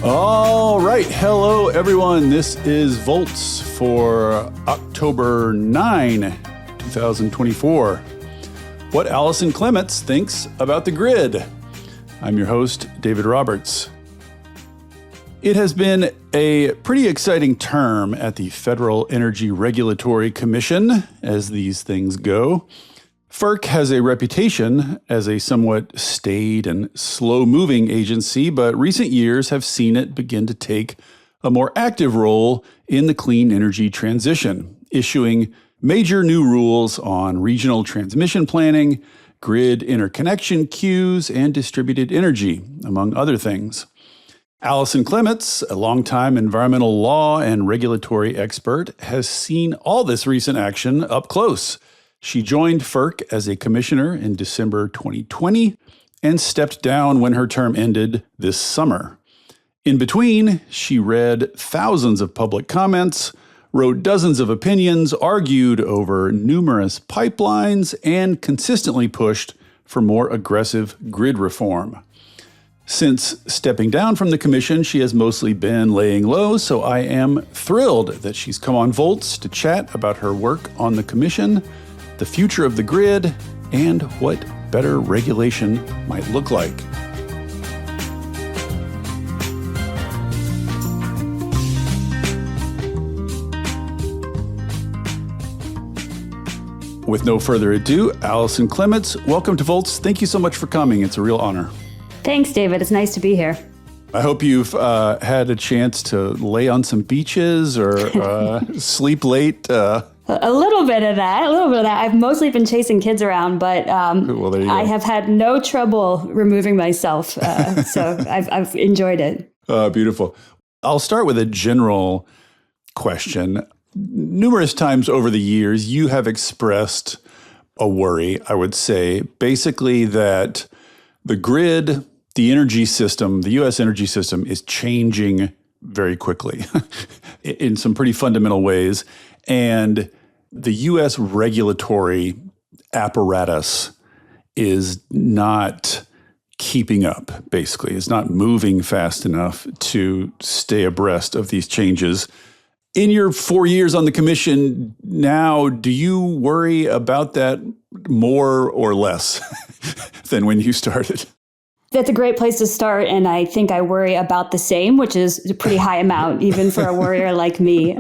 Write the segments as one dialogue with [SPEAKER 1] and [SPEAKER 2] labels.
[SPEAKER 1] All right. Hello, everyone. This is Volts for October 9, 2024. What Allison Clements thinks about the grid. I'm your host, David Roberts. It has been a pretty exciting term at the Federal Energy Regulatory Commission, as these things go. FERC has a reputation as a somewhat staid and slow-moving agency, but recent years have seen it begin to take a more active role in the clean energy transition, issuing major new rules on regional transmission planning, grid interconnection queues, and distributed energy, among other things. Allison Clements, a longtime environmental law and regulatory expert, has seen all this recent action up close. She joined FERC as a commissioner in December 2020 and stepped down when her term ended this summer. In between, she read thousands of public comments, wrote dozens of opinions, argued over numerous pipelines, and consistently pushed for more aggressive grid reform. Since stepping down from the commission, she has mostly been laying low, so I am thrilled that she's come on Volts to chat about her work on the commission, the future of the grid, and what better regulation might look like. With no further ado, Allison Clements, welcome to Volts. Thank you so much for coming. It's a real honor.
[SPEAKER 2] Thanks, David. It's nice to be here.
[SPEAKER 1] I hope you've had a chance to lay on some beaches or sleep late.
[SPEAKER 2] A little bit of that. I've mostly been chasing kids around, but
[SPEAKER 1] well, there you go.
[SPEAKER 2] I have had no trouble removing myself. So I've enjoyed it.
[SPEAKER 1] Beautiful. I'll start with a general question. Numerous times over the years, you have expressed a worry, I would say, basically that the grid, the energy system, the U.S. energy system is changing very quickly in some pretty fundamental ways. And the U.S. regulatory apparatus is not keeping up, basically. It's not moving fast enough to stay abreast of these changes. In your 4 years on the commission now, do you worry about that more or less than when you started?
[SPEAKER 2] That's a great place to start, and I think I worry about the same, which is a pretty high amount, even for a warrior like me.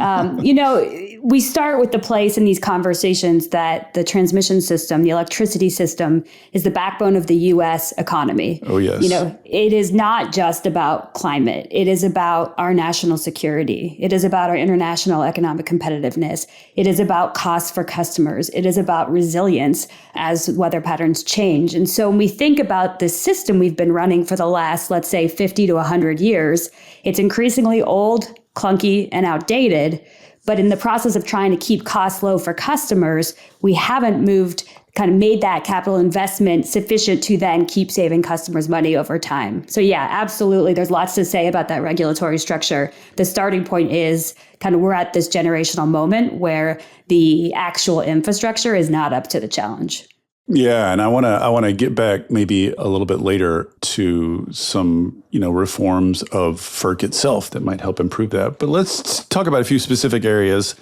[SPEAKER 2] We start with the place in these conversations that the transmission system, the electricity system, is the backbone of the U.S. economy.
[SPEAKER 1] Oh, yes.
[SPEAKER 2] It is not just about climate. It is about our national security. It is about our international economic competitiveness. It is about costs for customers. It is about resilience as weather patterns change. And so when we think about this system we've been running for the last, let's say, 50 to 100 years, it's increasingly old, clunky, and outdated. But in the process of trying to keep costs low for customers, we haven't made that capital investment sufficient to then keep saving customers money over time. So yeah, absolutely. There's lots to say about that regulatory structure. The starting point is we're at this generational moment where the actual infrastructure is not up to the challenge.
[SPEAKER 1] Yeah, and I want to get back maybe a little bit later to some, reforms of FERC itself that might help improve that. But let's talk about a few specific areas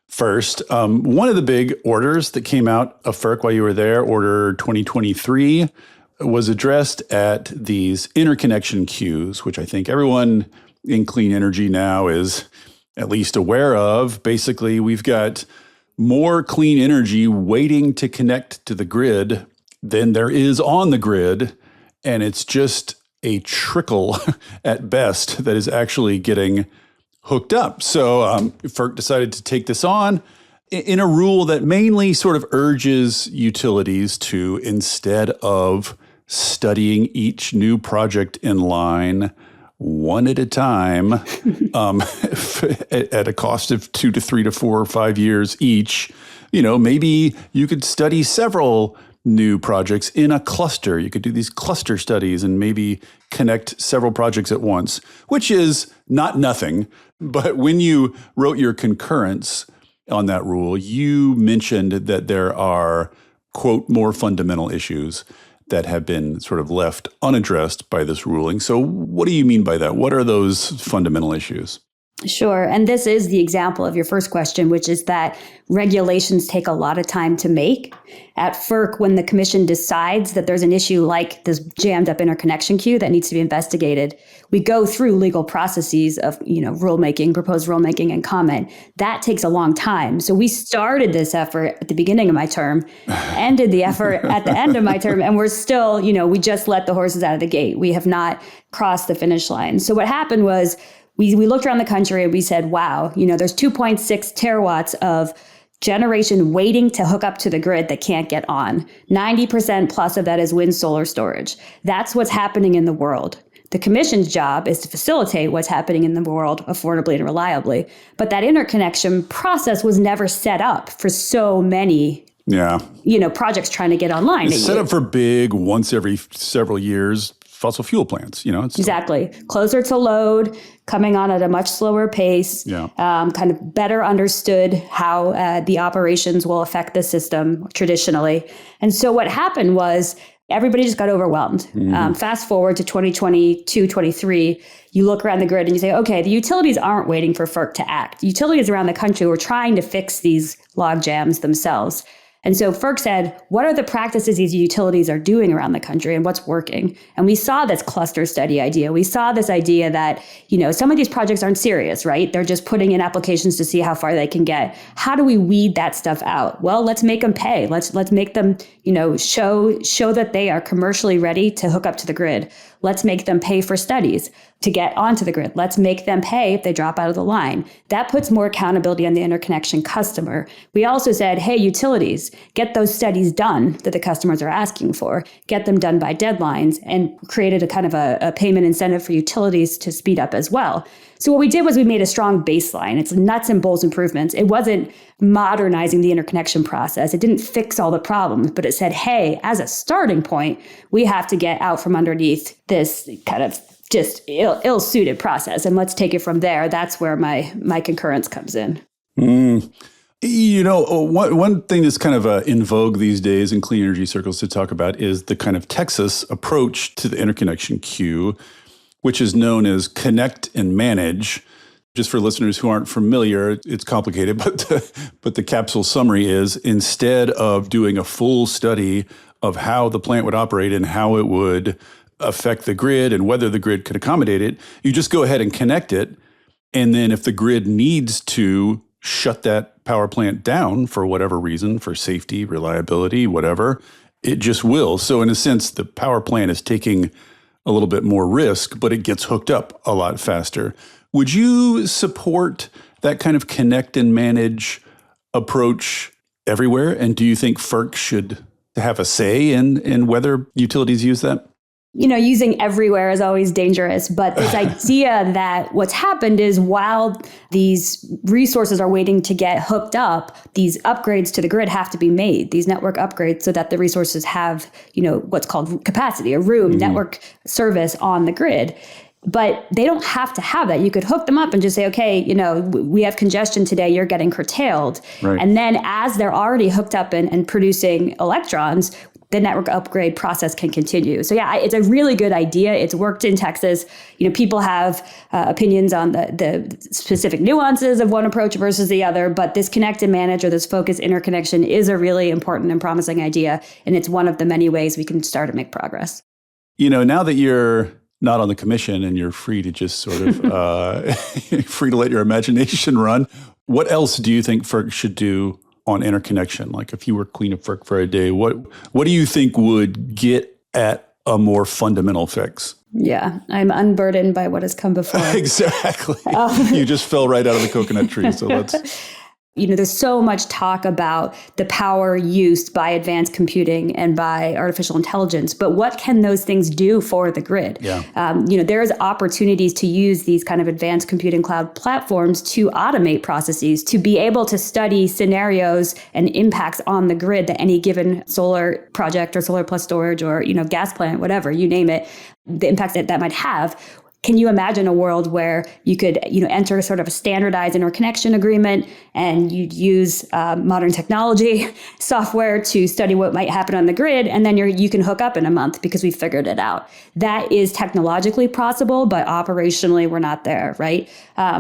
[SPEAKER 1] first. One of the big orders that came out of FERC while you were there, Order 2023, was addressed at these interconnection queues, which I think everyone in clean energy now is at least aware of. Basically, we've got more clean energy waiting to connect to the grid than there is on the grid. And it's just a trickle at best that is actually getting hooked up. So FERC decided to take this on in a rule that mainly sort of urges utilities to, instead of studying each new project in line one at a time at a cost of 2 to 3 to 4 or 5 years each, maybe you could study several new projects in a cluster. You could do these cluster studies and maybe connect several projects at once, which is not nothing. But when you wrote your concurrence on that rule, you mentioned that there are, quote, more fundamental issues that have been sort of left unaddressed by this ruling. So what do you mean by that? What are those fundamental issues?
[SPEAKER 2] Sure. And this is the example of your first question, which is that regulations take a lot of time to make. At FERC, when the commission decides that there's an issue like this jammed up interconnection queue that needs to be investigated, we go through legal processes of, rulemaking, proposed rulemaking, and comment. That takes a long time. So we started this effort at the beginning of my term, ended the effort at the end of my term, and we're still, we just let the horses out of the gate. We have not crossed the finish line. So what happened was, we looked around the country and we said, wow, there's 2.6 terawatts of generation waiting to hook up to the grid that can't get on. 90% plus of that is wind solar storage. That's what's happening in the world. The commission's job is to facilitate what's happening in the world affordably and reliably. But that interconnection process was never set up for so many projects trying to get online.
[SPEAKER 1] It's set up for big, once every several years, fossil fuel plants,
[SPEAKER 2] Exactly. Closer to load, coming on at a much slower pace, kind of better understood how the operations will affect the system traditionally. And so what happened was everybody just got overwhelmed. Fast forward to 2022, 23, you look around the grid and you say, okay, the utilities aren't waiting for FERC to act. Utilities around the country were trying to fix these log jams themselves. And so FERC said, what are the practices these utilities are doing around the country and what's working? And we saw this cluster study idea. We saw this idea that, some of these projects aren't serious, right? They're just putting in applications to see how far they can get. How do we weed that stuff out? Well, let's make them pay. Let's make them, show that they are commercially ready to hook up to the grid. Let's make them pay for studies to get onto the grid. Let's make them pay if they drop out of the line. That puts more accountability on the interconnection customer. We also said, hey, utilities, get those studies done that the customers are asking for, get them done by deadlines, and created a kind of a payment incentive for utilities to speed up as well. So what we did was we made a strong baseline. It's nuts and bolts improvements. It wasn't modernizing the interconnection process. It didn't fix all the problems, but it said, hey, as a starting point, we have to get out from underneath this kind of just ill-suited process. And let's take it from there. That's where my concurrence comes in.
[SPEAKER 1] One thing that's kind of in vogue these days in clean energy circles to talk about is the kind of Texas approach to the interconnection queue, which is known as connect and manage. Just for listeners who aren't familiar, it's complicated, but the capsule summary is, instead of doing a full study of how the plant would operate and how it would affect the grid and whether the grid could accommodate it, you just go ahead and connect it. And then if the grid needs to shut that power plant down for whatever reason, for safety, reliability, whatever, it just will. So in a sense, the power plant is taking a little bit more risk, but it gets hooked up a lot faster. Would you support that kind of connect and manage approach everywhere? And do you think FERC should have a say in whether utilities use that?
[SPEAKER 2] Using everywhere is always dangerous, but this idea that what's happened is while these resources are waiting to get hooked up, these upgrades to the grid have to be made, these network upgrades, so that the resources have, what's called capacity, a room, network service on the grid. But they don't have to have that. You could hook them up and just say, okay, we have congestion today, you're getting curtailed. Right. And then as they're already hooked up and producing electrons, the network upgrade process can continue. So yeah, it's a really good idea. It's worked in Texas. People have opinions on the specific nuances of one approach versus the other, but this connect and manage, or this focused interconnection, is a really important and promising idea. And it's one of the many ways we can start to make progress.
[SPEAKER 1] Now that you're not on the commission and you're free to just sort of free to let your imagination run, what else do you think FERC should do on interconnection? Like, if you were queen of FERC for a day, what do you think would get at a more fundamental fix?
[SPEAKER 2] Yeah, I'm unburdened by what has come before.
[SPEAKER 1] Exactly. You just fell right out of the coconut tree. So let's...
[SPEAKER 2] There's so much talk about the power used by advanced computing and by artificial intelligence, but what can those things do for the grid? Yeah. There's opportunities to use these kind of advanced computing cloud platforms to automate processes, to be able to study scenarios and impacts on the grid that any given solar project or solar plus storage or, gas plant, whatever, you name it, the impact that might have. Can you imagine a world where you could, enter sort of a standardized interconnection agreement and you'd use modern technology software to study what might happen on the grid, and then you can hook up in a month because we figured it out? That is technologically possible, but operationally we're not there, right?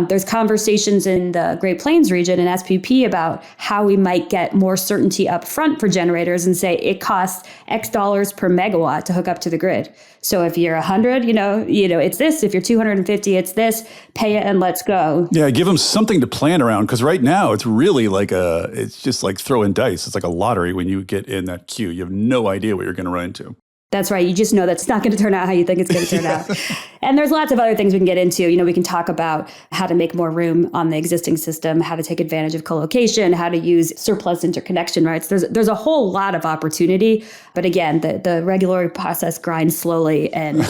[SPEAKER 2] There's conversations in the Great Plains region and SPP about how we might get more certainty up front for generators and say it costs X dollars per megawatt to hook up to the grid. So if you're 100, it's this. If you're 250, it's this. Pay it and let's go.
[SPEAKER 1] Yeah, give them something to plan around, because right now it's really it's just like throwing dice. It's like a lottery when you get in that queue. You have no idea what you're going to run into.
[SPEAKER 2] That's right. You just know that's not going to turn out how you think it's going to turn out. And there's lots of other things we can get into. We can talk about how to make more room on the existing system, how to take advantage of co-location, how to use surplus interconnection rights. There's a whole lot of opportunity. But again, the regulatory process grinds slowly, and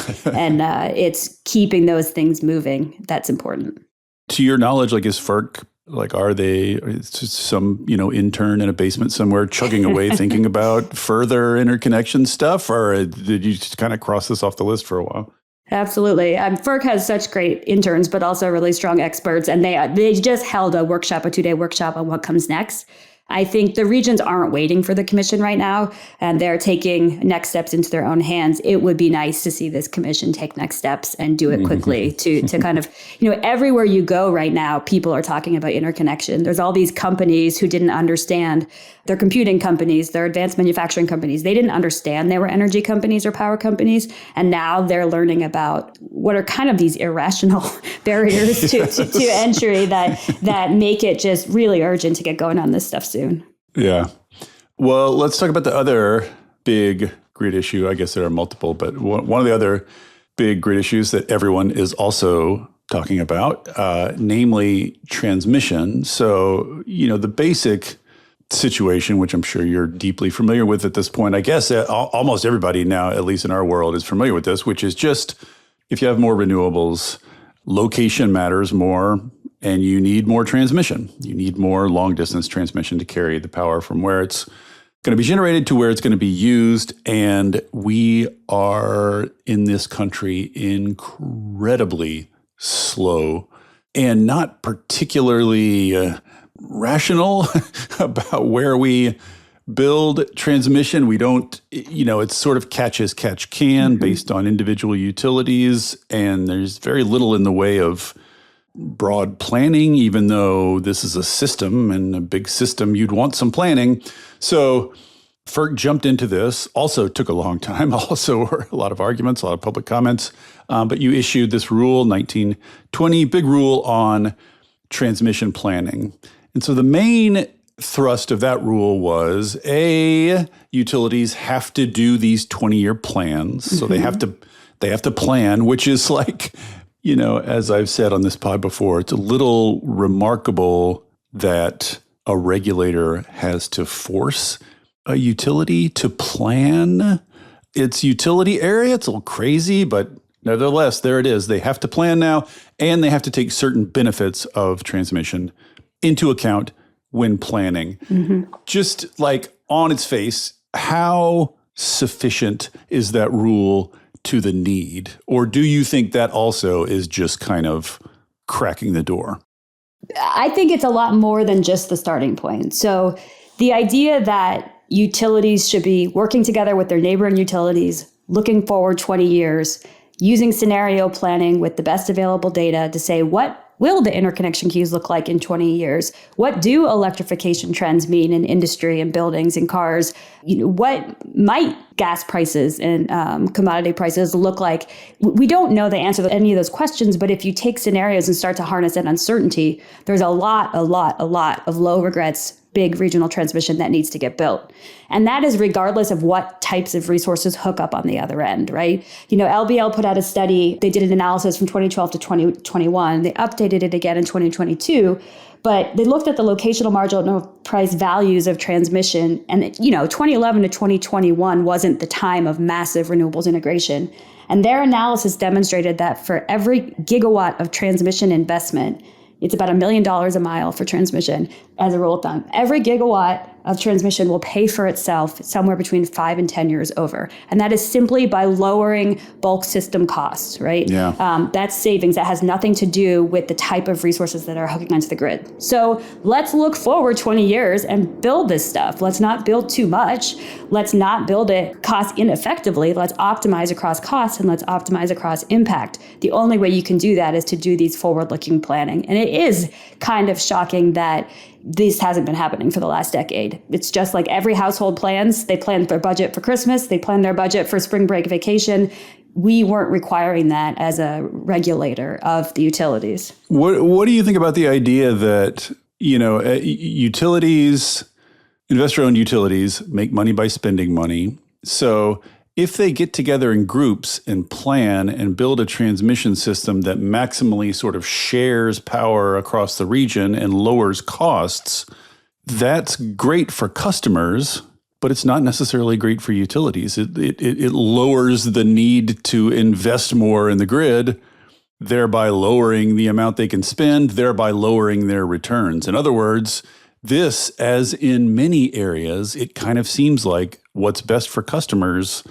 [SPEAKER 2] it's keeping those things moving. That's important.
[SPEAKER 1] To your knowledge, is FERC, are they some, intern in a basement somewhere chugging away thinking about further interconnection stuff? Or did you just kind of cross this off the list for a while?
[SPEAKER 2] Absolutely. FERC has such great interns, but also really strong experts. And they just held a 2-day workshop on what comes next. I think the regions aren't waiting for the commission right now, and they're taking next steps into their own hands. It would be nice to see this commission take next steps and do it quickly to kind of, everywhere you go right now, people are talking about interconnection. There's all these companies who didn't understand. They're computing companies, they're advanced manufacturing companies. They didn't understand they were energy companies or power companies. And now they're learning about what are kind of these irrational barriers to entry that make it just really urgent to get going on this stuff soon.
[SPEAKER 1] Yeah. Well, let's talk about the other big grid issue. I guess there are multiple, but one of the other big grid issues that everyone is also talking about, namely transmission. So, the basic situation, which I'm sure you're deeply familiar with at this point, I guess almost everybody now, at least in our world, is familiar with this, which is just if you have more renewables, location matters more, and you need more transmission. You need more long distance transmission to carry the power from where it's going to be generated to where it's going to be used. And we are in this country incredibly slow and not particularly rational about where we build transmission. We don't, it's sort of catch as catch can based on individual utilities. And there's very little in the way of broad planning, even though this is a system, and a big system, you'd want some planning. So FERC jumped into this, also took a long time, also were a lot of arguments, a lot of public comments. But you issued this rule, 1920, big rule on transmission planning. And so the main thrust of that rule was, utilities have to do these 20-year plans. So they have to plan, which is like, as I've said on this pod before, it's a little remarkable that a regulator has to force a utility to plan its utility area. It's a little crazy, but nevertheless, there it is. They have to plan now, and they have to take certain benefits of transmission into account when planning. Just like on its face, how sufficient is that rule to the need? Or do you think that also is just kind of cracking the door?
[SPEAKER 2] I think it's a lot more than just the starting point. So the idea that utilities should be working together with their neighboring utilities, looking forward 20 years, using scenario planning with the best available data to say, what will the interconnection queues look like in 20 years? What do electrification trends mean in industry and buildings and cars? What might gas prices and commodity prices look like? We don't know the answer to any of those questions, but if you take scenarios and start to harness that uncertainty, there's a lot of low regrets, big regional transmission that needs to get built. And that is regardless of what types of resources hook up on the other end, right? LBL put out a study. They did an analysis from 2012 to 2021. They updated it again in 2022. But they looked at the locational marginal price values of transmission. And, 2011 to 2021 wasn't the time of massive renewables integration. And their analysis demonstrated that for every gigawatt of transmission investment, it's about $1 million a mile for transmission. as a rule of thumb. Every gigawatt of transmission will pay for itself somewhere between 5 and 10 years over. And that is simply by lowering bulk system costs, right?
[SPEAKER 1] Yeah.
[SPEAKER 2] That's savings. That has nothing to do with the type of resources that are hooking onto the grid. So let's look forward 20 years and build this stuff. Let's not build too much. Let's not build it cost ineffectively. Let's optimize across costs and let's optimize across impact. The only way you can do that is to do these forward-looking planning. And it is kind of shocking that this hasn't been happening for the last decade. It's just like every household plans. They plan their budget for Christmas. They plan their budget for spring break vacation. We weren't requiring that as a regulator of the utilities.
[SPEAKER 1] What do you think about the idea that, utilities, investor-owned utilities make money by spending money? So if they get together in groups and plan and build a transmission system that maximally sort of shares power across the region and lowers costs, that's great for customers, but it's not necessarily great for utilities. It lowers the need to invest more in the grid, thereby lowering the amount they can spend, thereby lowering their returns. In other words, this, as in many areas, it kind of seems like what's best for customers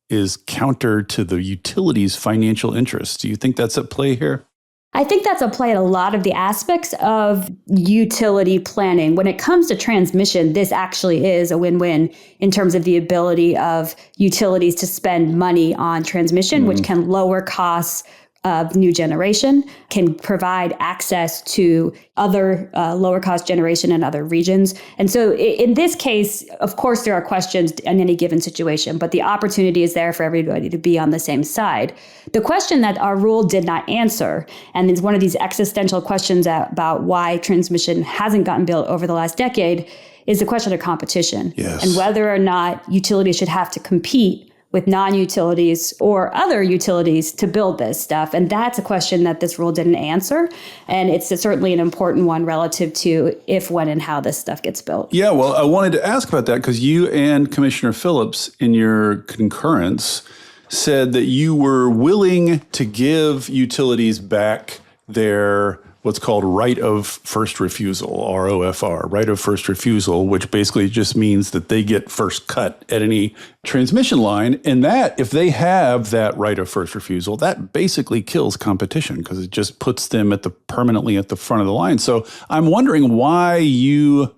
[SPEAKER 1] is counter to the utilities' financial interests. Do you think that's at play here?
[SPEAKER 2] I think that's at play in a lot of the aspects of utility planning. When it comes to transmission, this actually is a win-win in terms of the ability of utilities to spend money on transmission, which can lower costs of new generation, can provide access to other lower cost generation in other regions. And so in this case, of course, there are questions in any given situation, but the opportunity is there for everybody to be on the same side. The question that our rule did not answer, and it's one of these existential questions about why transmission hasn't gotten built over the last decade, is the question of competition.
[SPEAKER 1] Yes.
[SPEAKER 2] And whether or not utilities should have to compete with non-utilities or other utilities to build this stuff. And that's a question that this rule didn't answer. And it's certainly an important one relative to if, when, and how this stuff gets built.
[SPEAKER 1] Yeah, well, I wanted to ask about that because you and Commissioner Phillips in your concurrence said that you were willing to give utilities back their what's called right of first refusal, ROFR, right of first refusal, which basically just means that they get first cut at any transmission line. And that, if they have that right of first refusal, that basically kills competition because it just puts them permanently at the front of the line. So I'm wondering why you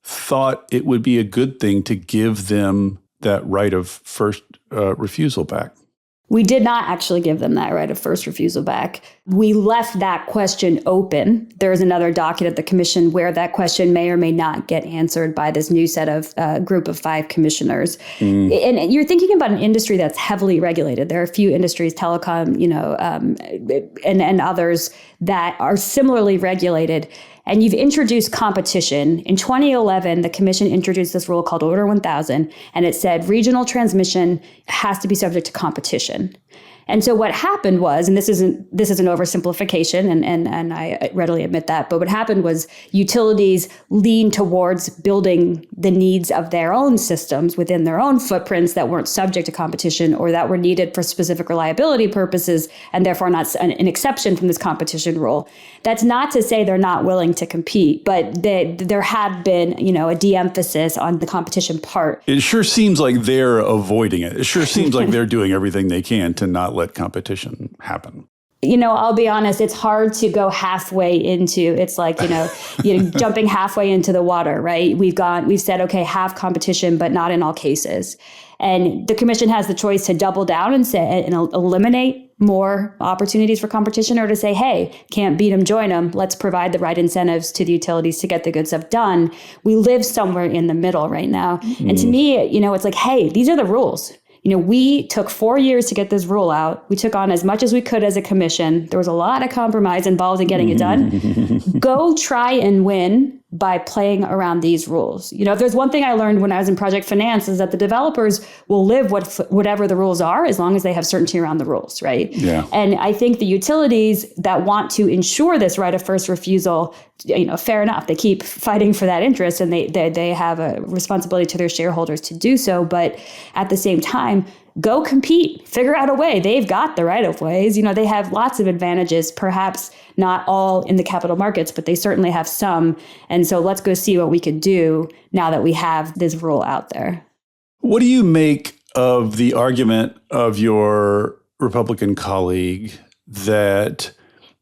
[SPEAKER 1] thought it would be a good thing to give them that right of first refusal back.
[SPEAKER 2] We did not actually give them that right of first refusal back. We left that question open. There is another docket at the commission where that question may or may not get answered by this new set of group of 5 commissioners. And you're thinking about an industry that's heavily regulated. There are a few industries, telecom, and others that are similarly regulated. And you've introduced competition. In 2011, the commission introduced this rule called Order 1000, and it said regional transmission has to be subject to competition. And so what happened was, and this is an oversimplification, and I readily admit that, but what happened was utilities leaned towards building the needs of their own systems within their own footprints that weren't subject to competition or that were needed for specific reliability purposes, and therefore not an exception from this competition rule. That's not to say they're not willing to compete, but there had been, a de-emphasis on the competition part.
[SPEAKER 1] It sure seems like they're avoiding it. It sure seems like they're doing everything they can to not let competition happen.
[SPEAKER 2] I'll be honest, it's hard to go halfway into, it's like, jumping halfway into the water, right? We've said, okay, have competition, but not in all cases. And the commission has the choice to double down and eliminate more opportunities for competition, or to say, hey, can't beat them, join them. Let's provide the right incentives to the utilities to get the good stuff done. We live somewhere in the middle right now. And to me, it's like, hey, these are the rules. We took 4 years to get this rule out. We took on as much as we could as a commission. There was a lot of compromise involved in getting it done. Go try and win by playing around these rules. If there's one thing I learned when I was in project finance is that the developers will live whatever the rules are as long as they have certainty around the rules, right?
[SPEAKER 1] Yeah.
[SPEAKER 2] And I think the utilities that want to ensure this right of first refusal, fair enough. They keep fighting for that interest, and they have a responsibility to their shareholders to do so. But at the same time, go compete, figure out a way. They've got the right of ways. They have lots of advantages, perhaps not all in the capital markets, but they certainly have some. And so let's go see what we could do now that we have this rule out there.
[SPEAKER 1] What do you make of the argument of your Republican colleague that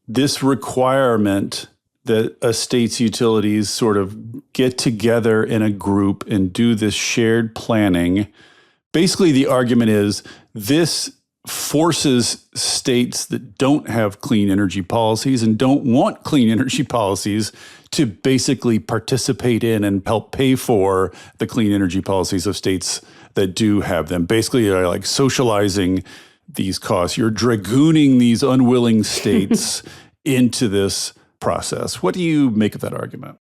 [SPEAKER 1] this requirement that a state's utilities sort of get together in a group and do this shared planning, basically the argument is this forces states that don't have clean energy policies and don't want clean energy policies to basically participate in and help pay for the clean energy policies of states that do have them. Basically, like socializing these costs. You're dragooning these unwilling states into this process. What do you make of that argument?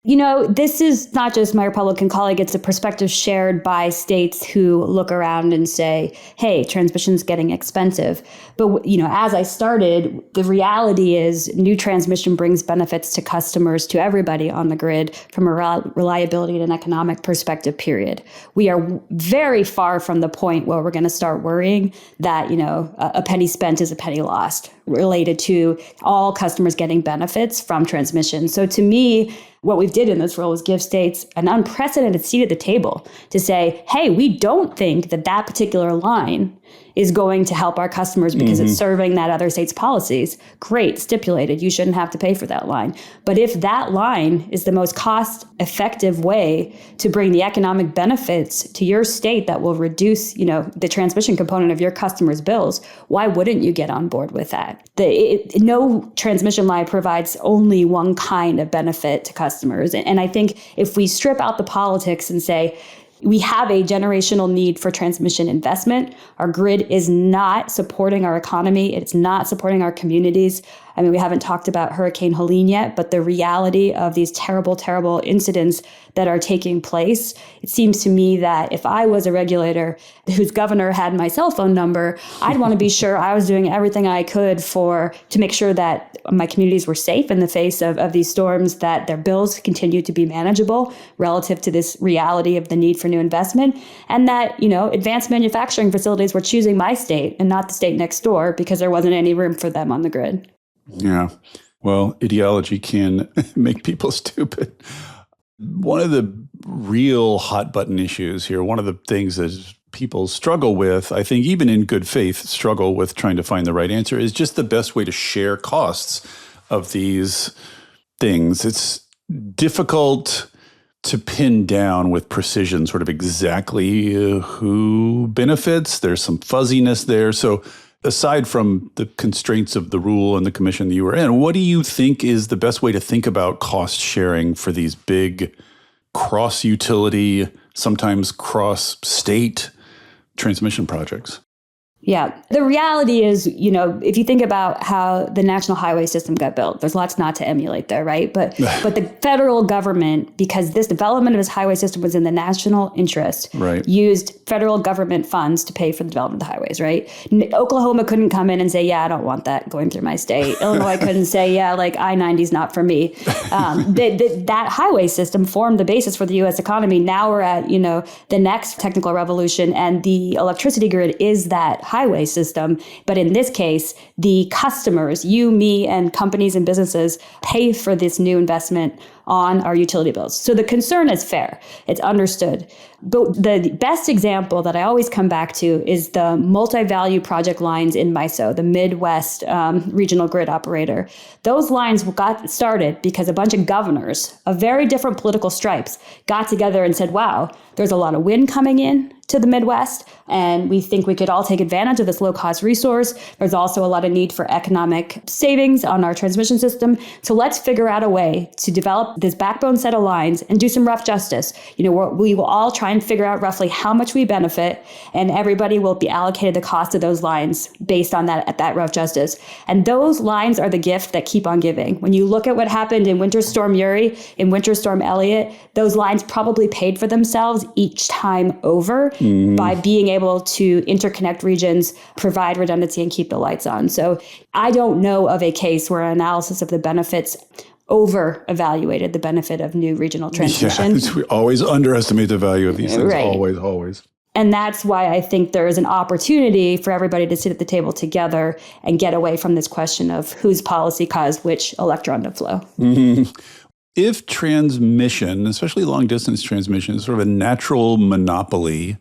[SPEAKER 2] This is not just my Republican colleague. It's a perspective shared by states who look around and say, hey, transmission's getting expensive. But, as I started, the reality is new transmission brings benefits to customers, to everybody on the grid from a reliability and an economic perspective, period. We are very far from the point where we're going to start worrying that, a penny spent is a penny lost related to all customers getting benefits from transmission. So to me, what we did in this rule was give states an unprecedented seat at the table to say, hey, we don't think that that particular line is going to help our customers because it's serving that other state's policies. Great, stipulated. You shouldn't have to pay for that line. But if that line is the most cost-effective way to bring the economic benefits to your state that will reduce, the transmission component of your customers' bills, why wouldn't you get on board with that? No transmission line provides only one kind of benefit to customers. And I think if we strip out the politics and say, we have a generational need for transmission investment. Our grid is not supporting our economy. It's not supporting our communities. I mean, we haven't talked about Hurricane Helene yet, but the reality of these terrible, terrible incidents that are taking place, it seems to me that if I was a regulator whose governor had my cell phone number, I'd want to be sure I was doing everything I could to make sure that my communities were safe in the face of these storms, that their bills continue to be manageable relative to this reality of the need for new investment, and that, advanced manufacturing facilities were choosing my state and not the state next door because there wasn't any room for them on the grid.
[SPEAKER 1] Yeah. Well, ideology can make people stupid. One of the real hot button issues here, one of the things that people struggle with, I think even in good faith, struggle with trying to find the right answer, is just the best way to share costs of these things. It's difficult to pin down with precision sort of exactly who benefits. There's some fuzziness there. So aside from the constraints of the rule and the commission that you were in, what do you think is the best way to think about cost sharing for these big cross-utility, sometimes cross-state transmission projects?
[SPEAKER 2] Yeah. The reality is, if you think about how the national highway system got built, there's lots not to emulate there, right? But the federal government, because this development of this highway system was in the national interest,
[SPEAKER 1] right,
[SPEAKER 2] used federal government funds to pay for the development of the highways, right? Oklahoma couldn't come in and say, yeah, I don't want that going through my state. Illinois couldn't say, yeah, like I-90 is not for me. That highway system formed the basis for the U.S. economy. Now we're at, the next technical revolution, and the electricity grid is that highway system. But in this case, the customers, you, me, and companies and businesses pay for this new investment on our utility bills. So the concern is fair. It's understood. But the best example that I always come back to is the multi-value project lines in MISO, the Midwest regional grid operator. Those lines got started because a bunch of governors of very different political stripes got together and said, wow, there's a lot of wind coming in to the Midwest, and we think we could all take advantage of this low-cost resource. There's also a lot of need for economic savings on our transmission system. So let's figure out a way to develop this backbone set of lines and do some rough justice. We will all try and figure out roughly how much we benefit, and everybody will be allocated the cost of those lines based on that rough justice. And those lines are the gift that keep on giving. When you look at what happened in Winter Storm Uri, in Winter Storm Elliott, those lines probably paid for themselves each time over by being able to interconnect regions, provide redundancy, and keep the lights on. So I don't know of a case where an analysis of the benefits over-evaluated the benefit of new regional transmission.
[SPEAKER 1] Yeah, we always underestimate the value of these things.
[SPEAKER 2] Right.
[SPEAKER 1] Always.
[SPEAKER 2] And that's why I think there is an opportunity for everybody to sit at the table together and get away from this question of whose policy caused which electron to flow.
[SPEAKER 1] Mm-hmm. If transmission, especially long distance transmission, is sort of a natural monopoly,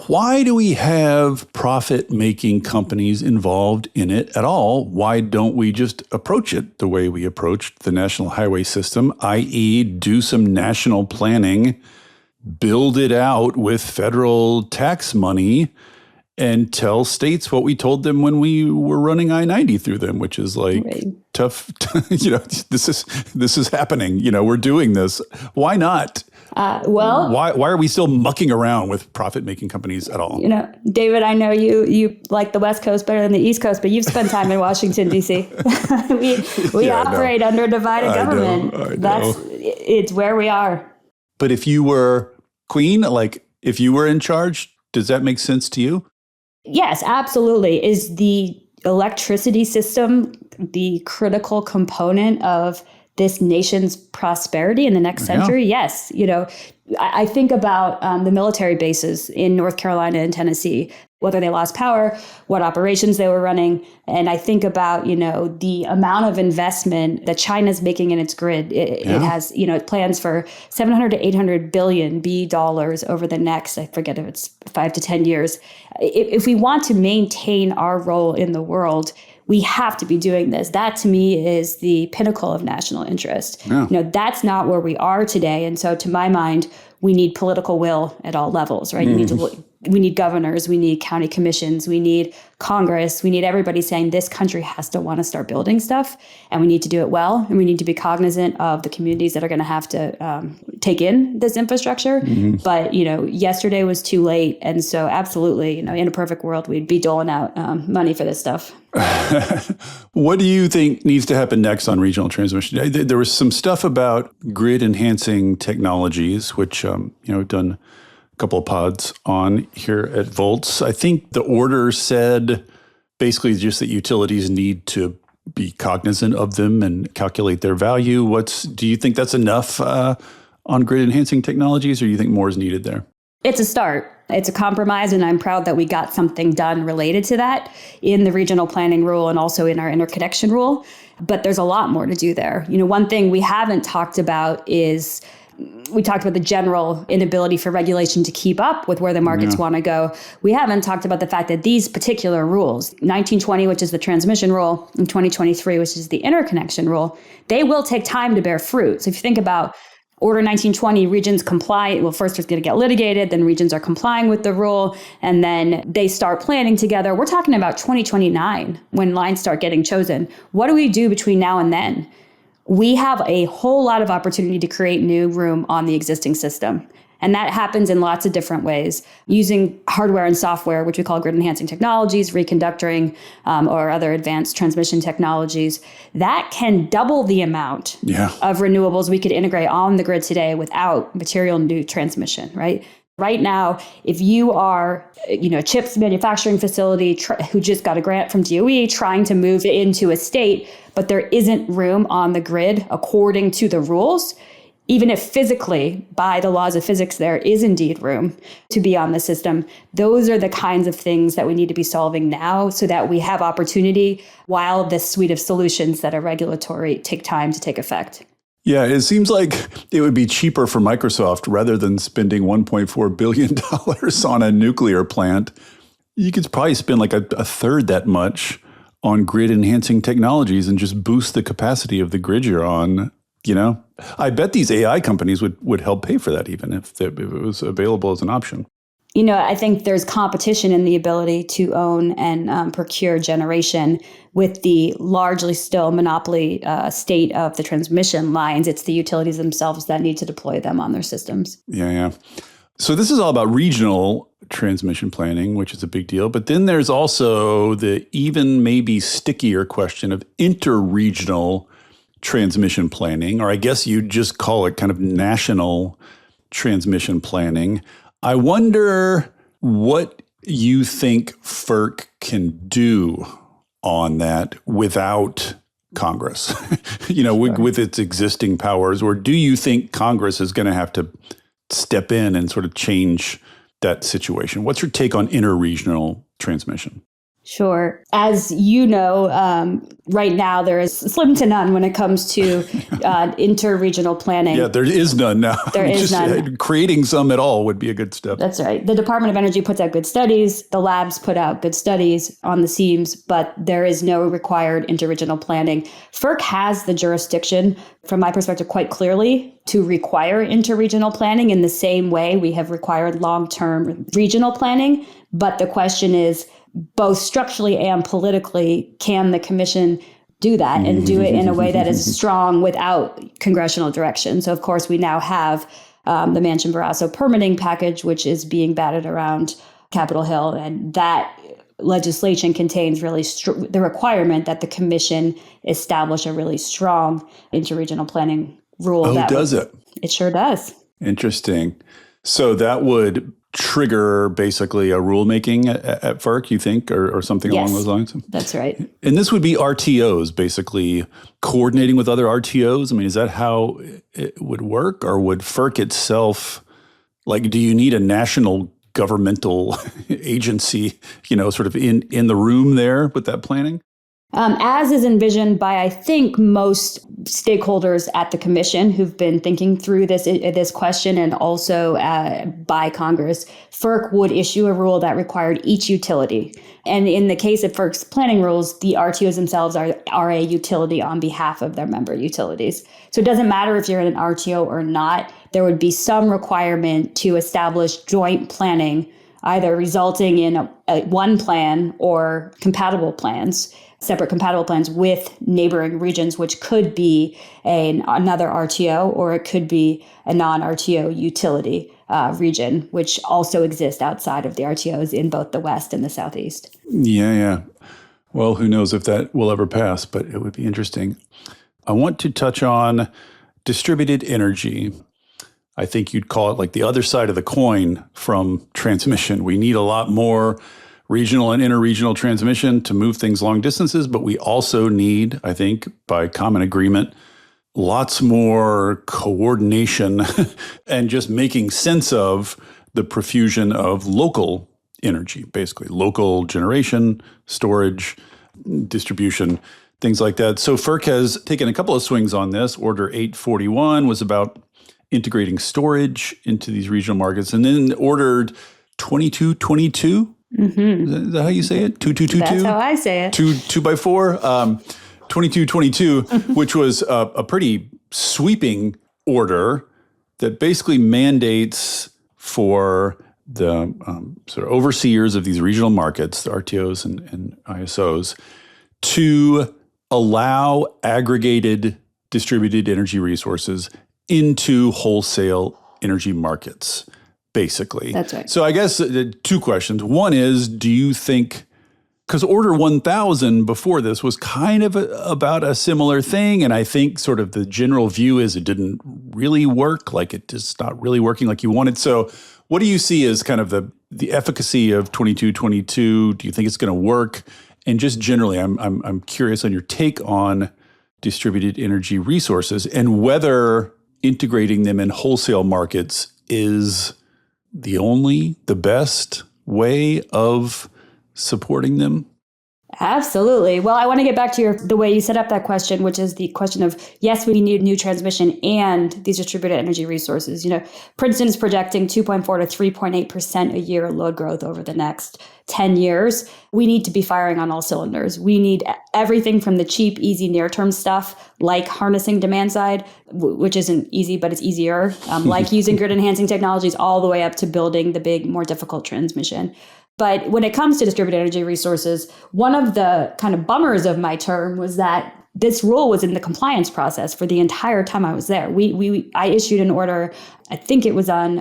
[SPEAKER 1] why do we have profit-making companies involved in it at all? Why don't we just approach it the way we approached the national highway system, i.e. do some national planning, build it out with federal tax money, and tell states what we told them when we were running I-90 through them, which is like tough. This is happening. We're doing this. Why not? Why are we still mucking around with profit-making companies at all?
[SPEAKER 2] David, I know you like the West Coast better than the East Coast, but you've spent time in Washington, D.C. we operate under divided government.
[SPEAKER 1] I know.
[SPEAKER 2] It's where we are.
[SPEAKER 1] But if you were queen, like if you were in charge, does that make sense to you?
[SPEAKER 2] Yes, absolutely. Is the electricity system the critical component of this nation's prosperity in the next century? Yes. I think about the military bases in North Carolina and Tennessee, whether they lost power, what operations they were running. And I think about, the amount of investment that China's making in its grid. It has, plans for 700 to 800 billion dollars over the next, I forget if it's 5 to 10 years. If we want to maintain our role in the world, we have to be doing this. That to me is the pinnacle of national interest. Yeah. That's not where we are today. And so to my mind, we need political will at all levels, right? We need governors, we need county commissions, we need Congress, we need everybody saying this country has to want to start building stuff, and we need to do it well, and we need to be cognizant of the communities that are going to have to take in this infrastructure. Mm-hmm. But, yesterday was too late. And so absolutely, in a perfect world, we'd be doling out money for this stuff.
[SPEAKER 1] What do you think needs to happen next on regional transmission? There was some stuff about grid enhancing technologies, which, we've done couple of pods on here at Volts. I think the order said basically just that utilities need to be cognizant of them and calculate their value. Do you think that's enough on grid enhancing technologies, or do you think more is needed there?
[SPEAKER 2] It's a start. It's a compromise, and I'm proud that we got something done related to that in the regional planning rule and also in our interconnection rule. But there's a lot more to do there. One thing we haven't talked about is we talked about the general inability for regulation to keep up with where the markets want to go. We haven't talked about the fact that these particular rules, 1920, which is the transmission rule, and 2023, which is the interconnection rule, they will take time to bear fruit. So if you think about Order 1920, regions comply. Well, first it's going to get litigated, then regions are complying with the rule, and then they start planning together. We're talking about 2029 when lines start getting chosen. What do we do between now and then? We have a whole lot of opportunity to create new room on the existing system. And that happens in lots of different ways, using hardware and software, which we call grid enhancing technologies, reconductoring, or other advanced transmission technologies. That can double the amount of renewables we could integrate on the grid today without material new transmission, right? Right now, if you are, a chips manufacturing facility who just got a grant from DOE trying to move into a state, but there isn't room on the grid according to the rules, even if physically, by the laws of physics, there is indeed room to be on the system, those are the kinds of things that we need to be solving now so that we have opportunity while this suite of solutions that are regulatory take time to take effect.
[SPEAKER 1] Yeah, it seems like it would be cheaper for Microsoft rather than spending $1.4 billion on a nuclear plant. You could probably spend like a third that much on grid enhancing technologies and just boost the capacity of the grid you're on. I bet these AI companies would help pay for that even if it was available as an option.
[SPEAKER 2] I think there's competition in the ability to own and procure generation with the largely still monopoly state of the transmission lines. It's the utilities themselves that need to deploy them on their systems.
[SPEAKER 1] Yeah. So this is all about regional transmission planning, which is a big deal. But then there's also the even maybe stickier question of interregional transmission planning, or I guess you'd just call it kind of national transmission planning. I wonder what you think FERC can do on that without Congress, with its existing powers, or do you think Congress is going to have to step in and sort of change that situation? What's your take on interregional transmission?
[SPEAKER 2] Sure. As you know, right now there is slim to none when it comes to interregional planning.
[SPEAKER 1] Yeah, there is none now.
[SPEAKER 2] There is none.
[SPEAKER 1] Creating some at all would be a good step.
[SPEAKER 2] That's right. The Department of Energy puts out good studies. The labs put out good studies on the seams, but there is no required interregional planning. FERC has the jurisdiction, from my perspective, quite clearly to require interregional planning in the same way we have required long-term regional planning. But the question is, both structurally and politically, can the commission do that and do it in a way that is strong without congressional direction? So, of course, we now have the Manchin-Barrasso permitting package, which is being batted around Capitol Hill. And that legislation contains really the requirement that the commission establish a really strong interregional planning rule.
[SPEAKER 1] Oh, does it?
[SPEAKER 2] It sure does.
[SPEAKER 1] Interesting. So that would trigger basically a rulemaking at FERC, you think, or something along those lines?
[SPEAKER 2] That's right.
[SPEAKER 1] And this would be RTOs, basically coordinating with other RTOs. I mean, is that how it would work? Or would FERC itself, do you need a national governmental agency, sort of in the room there with that planning?
[SPEAKER 2] As is envisioned by, I think, most stakeholders at the commission who've been thinking through this question, and also by Congress, FERC would issue a rule that required each utility. And in the case of FERC's planning rules, the RTOs themselves are a utility on behalf of their member utilities. So it doesn't matter if you're in an RTO or not, there would be some requirement to establish joint planning, either resulting in one plan or compatible plans, separate compatible plans with neighboring regions, which could be another RTO, or it could be a non-RTO utility region, which also exists outside of the RTOs in both the West and the Southeast.
[SPEAKER 1] Yeah. Well, who knows if that will ever pass, but it would be interesting. I want to touch on distributed energy. I think you'd call it like the other side of the coin from transmission. We need a lot more regional and interregional transmission to move things long distances, but we also need, I think, by common agreement, lots more coordination and just making sense of the profusion of local energy, basically local generation, storage, distribution, things like that. So FERC has taken a couple of swings on this. Order 841 was about integrating storage into these regional markets, and then ordered 2222. Mm-hmm. Is that how you say it? 2222?
[SPEAKER 2] That's how I say it.
[SPEAKER 1] 2x4. 2222, which was a pretty sweeping order that basically mandates for the sort of overseers of these regional markets, the RTOs and ISOs, to allow aggregated distributed energy resources into wholesale energy markets, basically.
[SPEAKER 2] That's right.
[SPEAKER 1] So I guess two questions. One is, do you think, because Order 1000 before this was kind of about a similar thing, and I think sort of the general view is it didn't really work, like it just not really working like you wanted. So what do you see as kind of the efficacy of 2222? Do you think it's going to work? And just generally, I'm curious on your take on distributed energy resources and whether integrating them in wholesale markets is the best way of supporting them?
[SPEAKER 2] Absolutely. Well, I want to get back to the way you set up that question, which is the question of, yes, we need new transmission and these distributed energy resources. Princeton is projecting 2.4 to 3.8% a year load growth over the next 10 years. We need to be firing on all cylinders. We need everything from the cheap, easy, near-term stuff, like harnessing demand side, which isn't easy, but it's easier, like using grid-enhancing technologies, all the way up to building the big, more difficult transmission. But when it comes to distributed energy resources, one of the kind of bummers of my term was that this rule was in the compliance process for the entire time I was there. I issued an order, I think it was on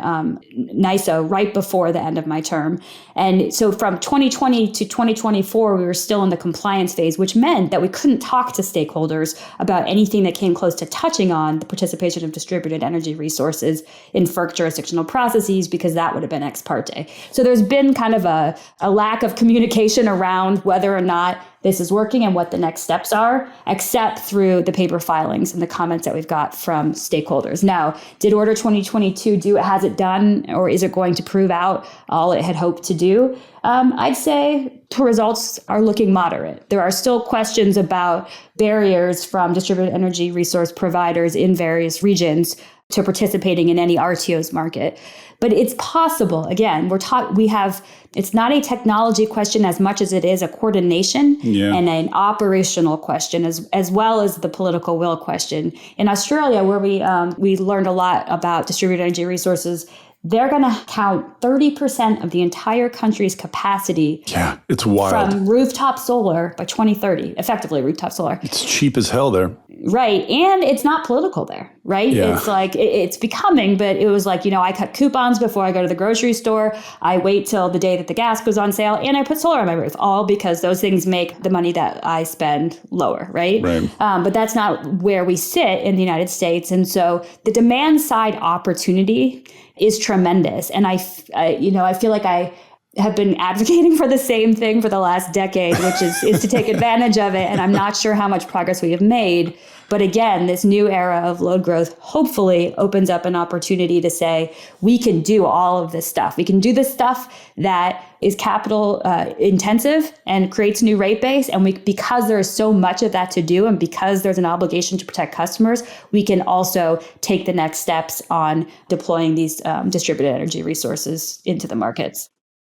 [SPEAKER 2] NISO right before the end of my term. And so from 2020 to 2024, we were still in the compliance phase, which meant that we couldn't talk to stakeholders about anything that came close to touching on the participation of distributed energy resources in FERC jurisdictional processes, because that would have been ex parte. So there's been kind of a lack of communication around whether or not this is working and what the next steps are, except through the paper filings and the comments that we've got from stakeholders. Now, did Order 2022 2022 has it done, or is it going to prove out all it had hoped to do? I'd say the results are looking moderate. There are still questions about barriers from distributed energy resource providers in various regions to participating in any RTOs market. But it's possible. Again, it's not a technology question as much as it is a coordination and an operational question, as well as the political will question. In Australia, where we learned a lot about distributed energy resources, they're going to count 30% of the entire country's capacity.
[SPEAKER 1] Yeah, it's wild.
[SPEAKER 2] From rooftop solar by 2030, effectively rooftop solar.
[SPEAKER 1] It's cheap as hell there.
[SPEAKER 2] Right. And it's not political there, right?
[SPEAKER 1] Yeah.
[SPEAKER 2] It's like, it's becoming, but it was like, I cut coupons before I go to the grocery store. I wait till the day that the gas goes on sale, and I put solar on my roof, all because those things make the money that I spend lower, right? But that's not where we sit in the United States. And so the demand side opportunity is tremendous. And I feel like I have been advocating for the same thing for the last decade, which is to take advantage of it. And I'm not sure how much progress we have made. But again, this new era of load growth hopefully opens up an opportunity to say, we can do all of this stuff. We can do this stuff that is capital intensive and creates new rate base. And because there is so much of that to do, and because there's an obligation to protect customers, we can also take the next steps on deploying these distributed energy resources into the markets.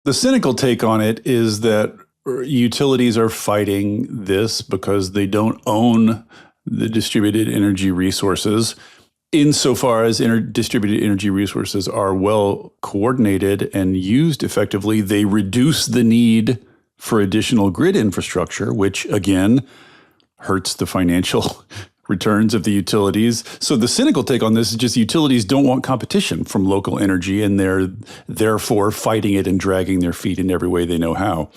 [SPEAKER 1] The cynical take on it is that utilities are fighting this because they don't own the distributed energy resources. Insofar as distributed energy resources are well coordinated and used effectively, they reduce the need for additional grid infrastructure, which again hurts the financial returns of the utilities. So the cynical take on this is just utilities don't want competition from local energy, and they're therefore fighting it and dragging their feet in every way they know how.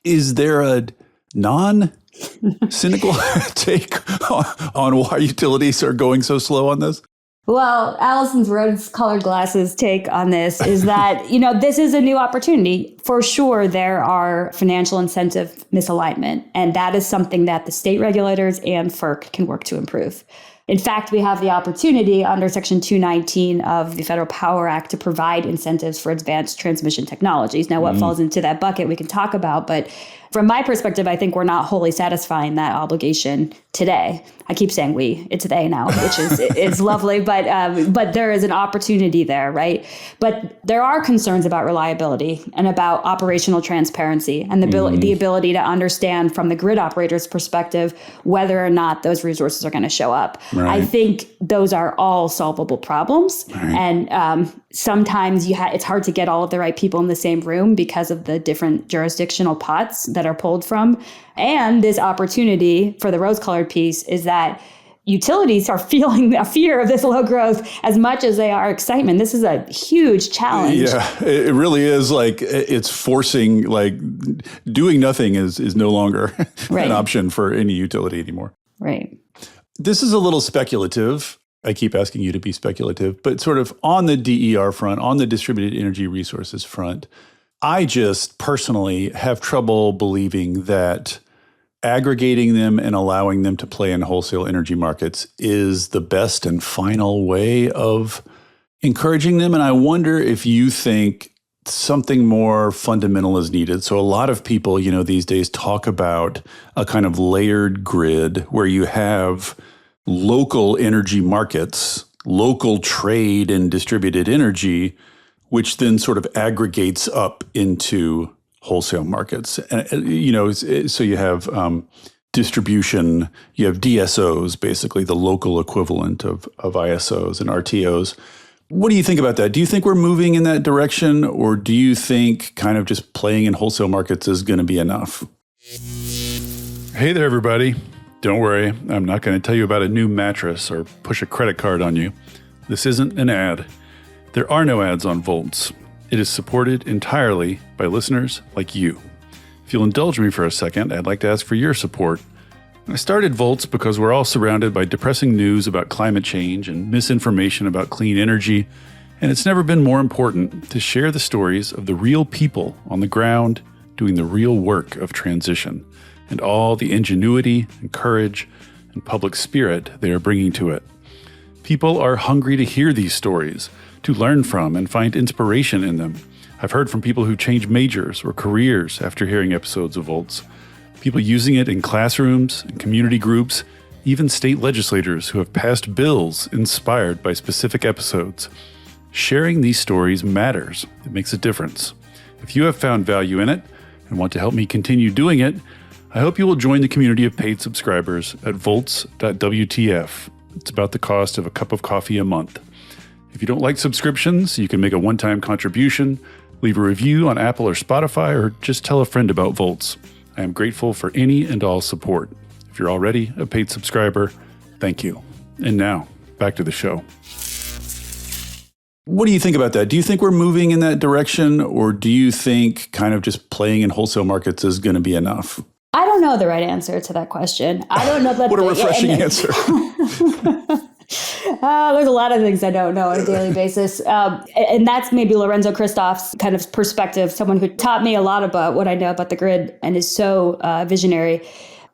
[SPEAKER 1] Is there a non-cynical take on why utilities are going so slow on this?
[SPEAKER 2] Well, Allison's rose-colored glasses take on this is that, this is a new opportunity. For sure, there are financial incentive misalignment, and that is something that the state regulators and FERC can work to improve. In fact, we have the opportunity under Section 219 of the Federal Power Act to provide incentives for advanced transmission technologies. Now, what falls into that bucket we can talk about, but from my perspective, I think we're not wholly satisfying that obligation today. I keep saying it's they now, which is lovely, but there is an opportunity there, right? But there are concerns about reliability and about operational transparency and the ability to understand from the grid operator's perspective whether or not those resources are going to show up. Right. I think those are all solvable problems, and sometimes it's hard to get all of the right people in the same room because of the different jurisdictional pots that are pulled from. And this opportunity for the rose-colored piece is that utilities are feeling a fear of this low growth as much as they are excitement. This is a huge challenge.
[SPEAKER 1] Yeah, it really is. Like, it's forcing, doing nothing is no longer an option for any utility anymore.
[SPEAKER 2] Right.
[SPEAKER 1] This is a little speculative. I keep asking you to be speculative, but sort of on the DER front, on the distributed energy resources front, I just personally have trouble believing that aggregating them and allowing them to play in wholesale energy markets is the best and final way of encouraging them. And I wonder if you think something more fundamental is needed. So a lot of people, these days talk about a kind of layered grid where you have local energy markets, local trade in distributed energy, which then sort of aggregates up into wholesale markets. And, so you have distribution, you have DSOs, basically the local equivalent of ISOs and RTOs. What do you think about that? Do you think we're moving in that direction, or do you think kind of just playing in wholesale markets is going to be enough? Hey there, everybody. Don't worry, I'm not going to tell you about a new mattress or push a credit card on you. This isn't an ad. There are no ads on Volts. It is supported entirely by listeners like you. If you'll indulge me for a second, I'd like to ask for your support. I started Volts because we're all surrounded by depressing news about climate change and misinformation about clean energy, and it's never been more important to share the stories of the real people on the ground doing the real work of transition and all the ingenuity and courage and public spirit they are bringing to it. People are hungry to hear these stories, to learn from and find inspiration in them. I've heard from people who change majors or careers after hearing episodes of Volts, people using it in classrooms and community groups, even state legislators who have passed bills inspired by specific episodes. Sharing these stories matters. It makes a difference. If you have found value in it and want to help me continue doing it, I hope you will join the community of paid subscribers at volts.wtf. It's about the cost of a cup of coffee a month. If you don't like subscriptions, you can make a one-time contribution, leave a review on Apple or Spotify, or just tell a friend about Volts. I am grateful for any and all support. If you're already a paid subscriber, thank you. And now, back to the show. What do you think about that? Do you think we're moving in that direction, or do you think kind of just playing in wholesale markets is going to be enough?
[SPEAKER 2] I don't know the right answer to that question. I don't know that.
[SPEAKER 1] What a refreshing answer.
[SPEAKER 2] There's a lot of things I don't know on a daily basis. And that's maybe Lorenzo Christoph's kind of perspective, someone who taught me a lot about what I know about the grid and is so visionary.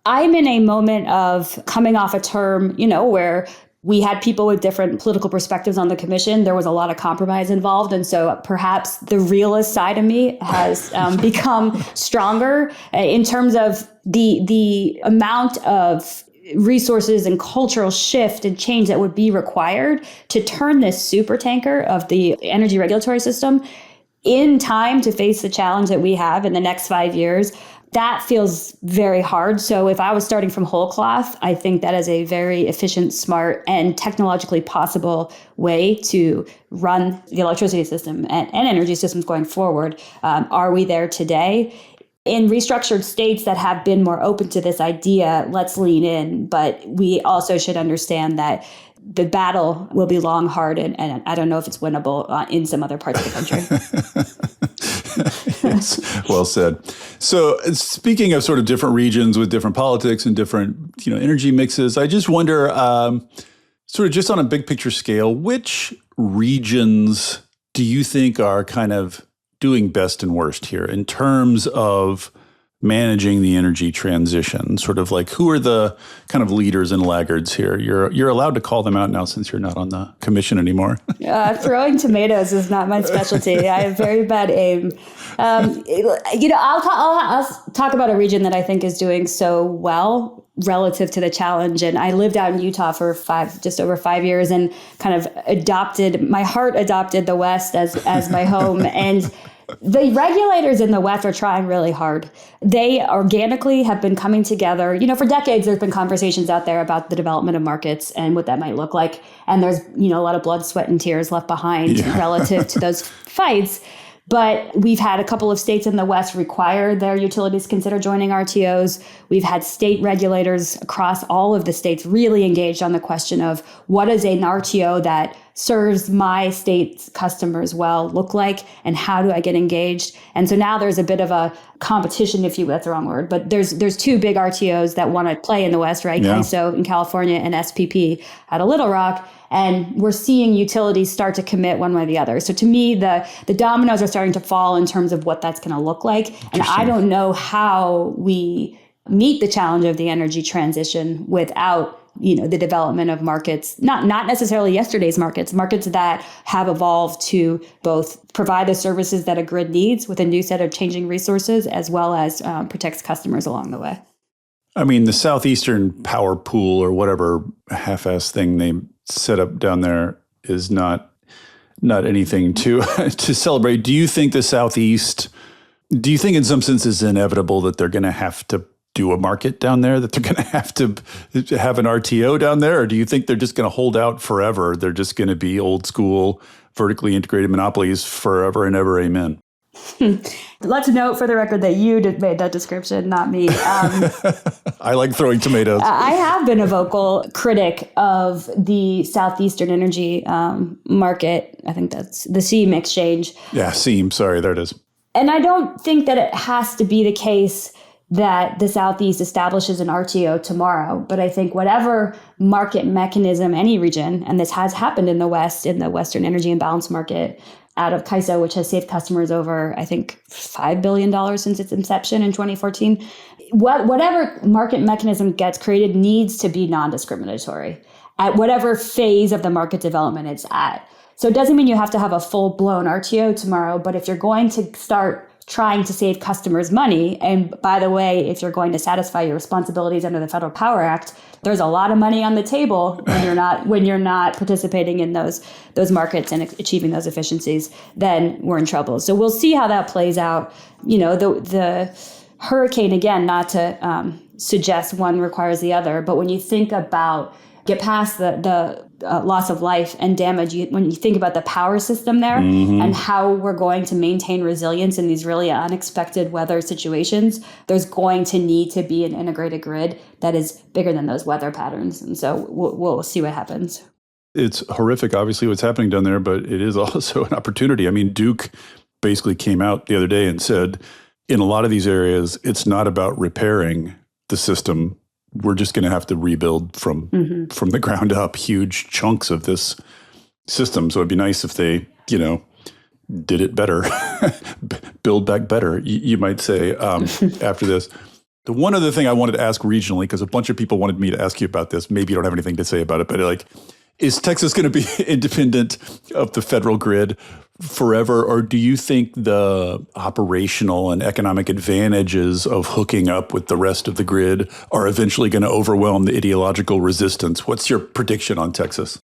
[SPEAKER 2] I'm in a moment of coming off a term, where we had people with different political perspectives on the commission. There was a lot of compromise involved. And so perhaps the realist side of me has become stronger in terms of the amount of resources and cultural shift and change that would be required to turn this super tanker of the energy regulatory system in time to face the challenge that we have in the next 5 years. That feels very hard. So if I was starting from whole cloth, I think that is a very efficient, smart, and technologically possible way to run the electricity system and energy systems going forward. Are we there today? In restructured states that have been more open to this idea, let's lean in. But we also should understand that the battle will be long, hard, and I don't know if it's winnable in some other parts of the country.
[SPEAKER 1] Yes, well said. So speaking of sort of different regions with different politics and different, energy mixes, I just wonder, sort of just on a big picture scale, which regions do you think are kind of doing best and worst here in terms of managing the energy transition? Sort of like, who are the kind of leaders and laggards here? You're allowed to call them out now since you're not on the commission anymore.
[SPEAKER 2] Throwing tomatoes is not my specialty. I have very bad aim. I'll talk about a region that I think is doing so well relative to the challenge. And I lived out in Utah for just over 5 years and kind of my heart adopted the West as my home. And the regulators in the West are trying really hard. They organically have been coming together. For decades, there's been conversations out there about the development of markets and what that might look like. And there's, a lot of blood, sweat, and tears left behind relative to those fights. But we've had a couple of states in the West require their utilities consider joining RTOs. We've had state regulators across all of the states really engaged on the question of what does an RTO that serves my state's customers well look like, and how do I get engaged? And so now there's a bit of a competition, if you will, that's the wrong word, but there's two big RTOs that want to play in the West, right?
[SPEAKER 1] Yeah.
[SPEAKER 2] CAISO in California and SPP out of Little Rock. And we're seeing utilities start to commit one way or the other. So to me, the dominoes are starting to fall in terms of what that's going to look like. And I don't know how we meet the challenge of the energy transition without, the development of markets, not necessarily yesterday's markets that have evolved to both provide the services that a grid needs with a new set of changing resources, as well as protects customers along the way.
[SPEAKER 1] I mean, the Southeastern Power Pool or whatever half-ass thing they set up down there is not anything to celebrate. Do you think the Southeast, in some sense it's inevitable that they're going to have to do a market down there, that they're going to have an RTO down there? Or do you think they're just going to hold out forever? They're just going to be old school, vertically integrated monopolies forever and ever, amen?
[SPEAKER 2] Let's note for the record that you made that description, not me.
[SPEAKER 1] I like throwing tomatoes.
[SPEAKER 2] I have been a vocal critic of the Southeastern energy market. I think that's the SEAM exchange.
[SPEAKER 1] Yeah, SEAM. Sorry, there it is.
[SPEAKER 2] And I don't think that it has to be the case that the Southeast establishes an RTO tomorrow. But I think whatever market mechanism any region, and this has happened in the West, in the Western Energy Imbalance Market, out of CAISO, which has saved customers over, I think, $5 billion since its inception in 2014. Whatever market mechanism gets created needs to be non-discriminatory at whatever phase of the market development it's at. So it doesn't mean you have to have a full-blown RTO tomorrow, but if you're going to start trying to save customers money, and by the way, if you're going to satisfy your responsibilities under the Federal Power Act, there's a lot of money on the table when you're not participating in those markets and achieving those efficiencies, then we're in trouble. So we'll see how that plays out. The hurricane, again, not to suggest one requires the other, but when you think about get past the loss of life and damage, when you think about the power system there and how we're going to maintain resilience in these really unexpected weather situations, there's going to need to be an integrated grid that is bigger than those weather patterns. And so we'll see what happens.
[SPEAKER 1] It's horrific, obviously, what's happening down there, but it is also an opportunity. I mean, Duke basically came out the other day and said, in a lot of these areas, it's not about repairing the system. We're just going to have to rebuild from the ground up huge chunks of this system. So it'd be nice if they, did it better, build back better, you might say, after this. The one other thing I wanted to ask regionally, because a bunch of people wanted me to ask you about this, maybe you don't have anything to say about it, but is Texas going to be independent of the federal grid forever? Or do you think the operational and economic advantages of hooking up with the rest of the grid are eventually going to overwhelm the ideological resistance? What's your prediction on Texas?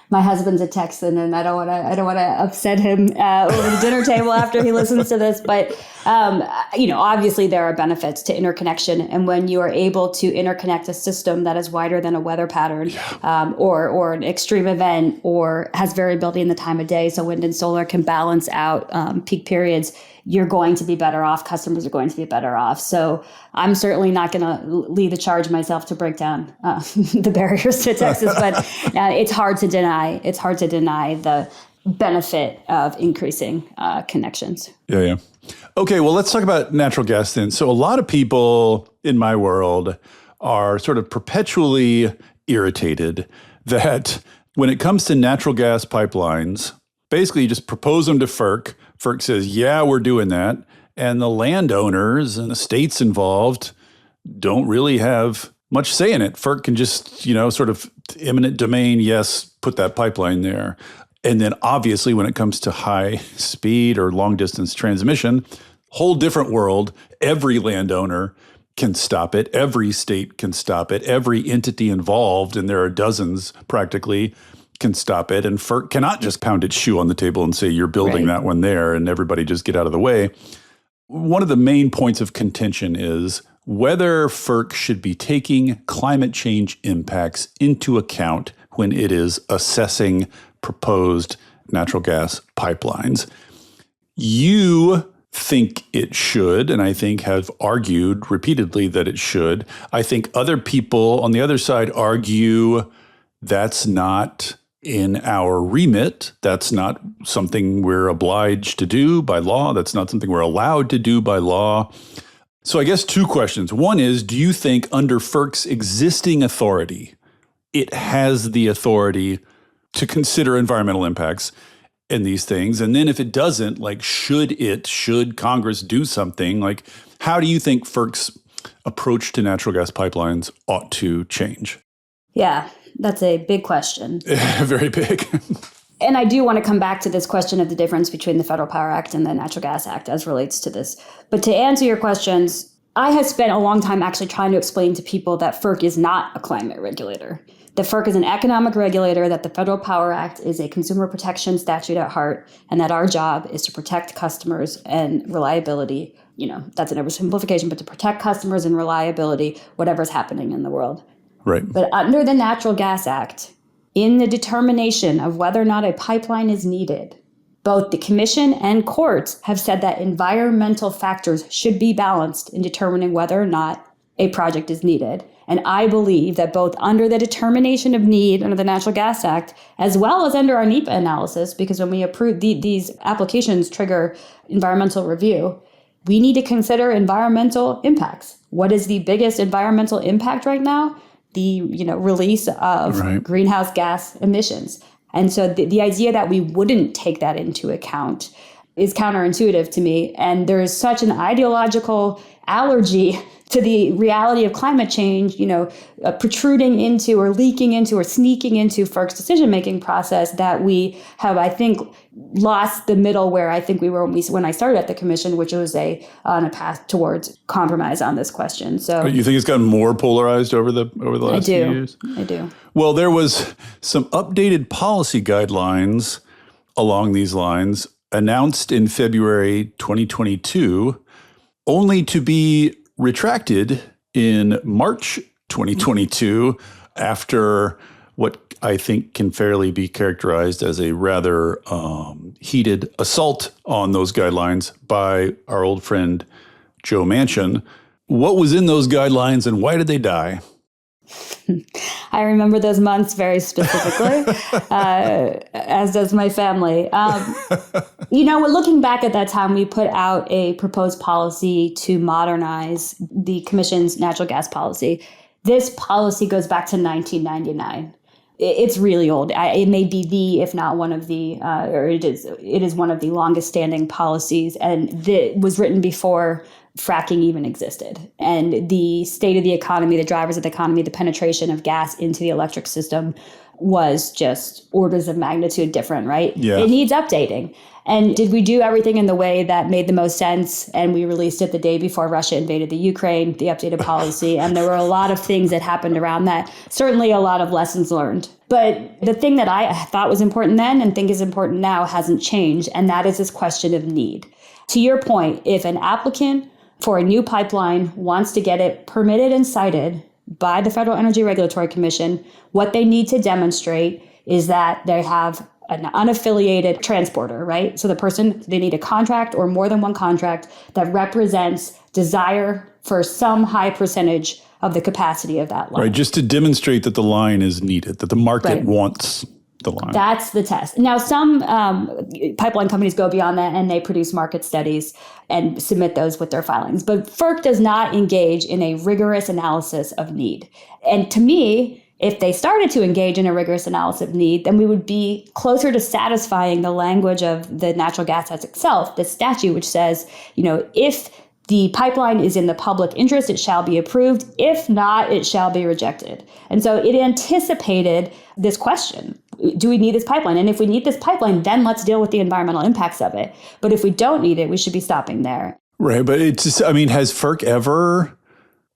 [SPEAKER 2] My husband's a Texan, and I don't want to upset him over the dinner table after he listens to this. But obviously there are benefits to interconnection, and when you are able to interconnect a system that is wider than a weather pattern, or an extreme event, or has variability in the time of day, so wind and solar can balance out peak periods, you're going to be better off. Customers are going to be better off. So I'm certainly not going to lead the charge myself to break down the barriers to Texas, but it's hard to deny. It's hard to deny the benefit of increasing connections.
[SPEAKER 1] Yeah. Okay, well, let's talk about natural gas then. So a lot of people in my world are sort of perpetually irritated that when it comes to natural gas pipelines, basically you just propose them to FERC. FERC says, yeah, we're doing that. And the landowners and the states involved don't really have much say in it. FERC can just, sort of eminent domain, yes, put that pipeline there. And then obviously when it comes to high speed or long distance transmission, whole different world. Every landowner can stop it. Every state can stop it. Every entity involved, and there are dozens practically, can stop it. And FERC cannot just pound its shoe on the table and say, you're building that one there, and everybody just get out of the way. One of the main points of contention is whether FERC should be taking climate change impacts into account when it is assessing proposed natural gas pipelines. You think it should, and I think have argued repeatedly that it should. I think other people on the other side argue that's not in our remit. That's not something we're obliged to do by law. That's not something we're allowed to do by law. So I guess two questions. One is, do you think under FERC's existing authority, it has the authority to consider environmental impacts in these things? And then if it doesn't, should Congress do something? How do you think FERC's approach to natural gas pipelines ought to change?
[SPEAKER 2] Yeah, that's a big question.
[SPEAKER 1] Very big.
[SPEAKER 2] And I do want to come back to this question of the difference between the Federal Power Act and the Natural Gas Act as relates to this. But to answer your questions, I have spent a long time actually trying to explain to people that FERC is not a climate regulator. The FERC is an economic regulator, that the Federal Power Act is a consumer protection statute at heart, and that our job is to protect customers and reliability. That's an oversimplification, but to protect customers and reliability, whatever's happening in the world.
[SPEAKER 1] Right.
[SPEAKER 2] But under the Natural Gas Act, in the determination of whether or not a pipeline is needed, both the Commission and courts have said that environmental factors should be balanced in determining whether or not a project is needed. And I believe that both under the determination of need under the Natural Gas Act, as well as under our NEPA analysis, because when we approve these applications trigger environmental review, we need to consider environmental impacts. What is the biggest environmental impact right now? The release of greenhouse gas emissions. And so the idea that we wouldn't take that into account is counterintuitive to me. And there is such an ideological allergy to the reality of climate change, protruding into or leaking into or sneaking into FERC's decision-making process, that we have, I think, lost the middle where I think we were when I started at the commission, which was on a path towards compromise on this question. So
[SPEAKER 1] you think it's gotten more polarized over the last few years?
[SPEAKER 2] I do.
[SPEAKER 1] Well, there was some updated policy guidelines along these lines announced in February 2022, only to be retracted in March 2022 after what I think can fairly be characterized as a rather heated assault on those guidelines by our old friend Joe Manchin. What was in those guidelines and why did they die?
[SPEAKER 2] I remember those months very specifically, as does my family. Looking back at that time, we put out a proposed policy to modernize the Commission's natural gas policy. This policy goes back to 1999. It's really old. It may be if not one of the, it is one of the longest standing policies, and it was written before fracking even existed. And the state of the economy, the drivers of the economy, the penetration of gas into the electric system was just orders of magnitude different, right?
[SPEAKER 1] Yeah.
[SPEAKER 2] It needs updating. And did we do everything in the way that made the most sense? And we released it the day before Russia invaded the Ukraine, the updated policy. And there were a lot of things that happened around that. Certainly a lot of lessons learned. But the thing that I thought was important then and think is important now hasn't changed. And that is this question of need. To your point, if an applicant for a new pipeline wants to get it permitted and cited by the Federal Energy Regulatory Commission, what they need to demonstrate is that they have an unaffiliated transporter, right? So they need a contract or more than one contract that represents desire for some high percentage of the capacity of that line.
[SPEAKER 1] Right, just to demonstrate that the line is needed, that the market wants the line.
[SPEAKER 2] That's the test. Now, some pipeline companies go beyond that and they produce market studies and submit those with their filings. But FERC does not engage in a rigorous analysis of need. And to me, if they started to engage in a rigorous analysis of need, then we would be closer to satisfying the language of the Natural Gas Act itself, the statute, which says, if the pipeline is in the public interest, it shall be approved. If not, it shall be rejected. And so it anticipated this question. Do we need this pipeline? And if we need this pipeline, then let's deal with the environmental impacts of it. But if we don't need it, we should be stopping there.
[SPEAKER 1] Right. But it's just, has FERC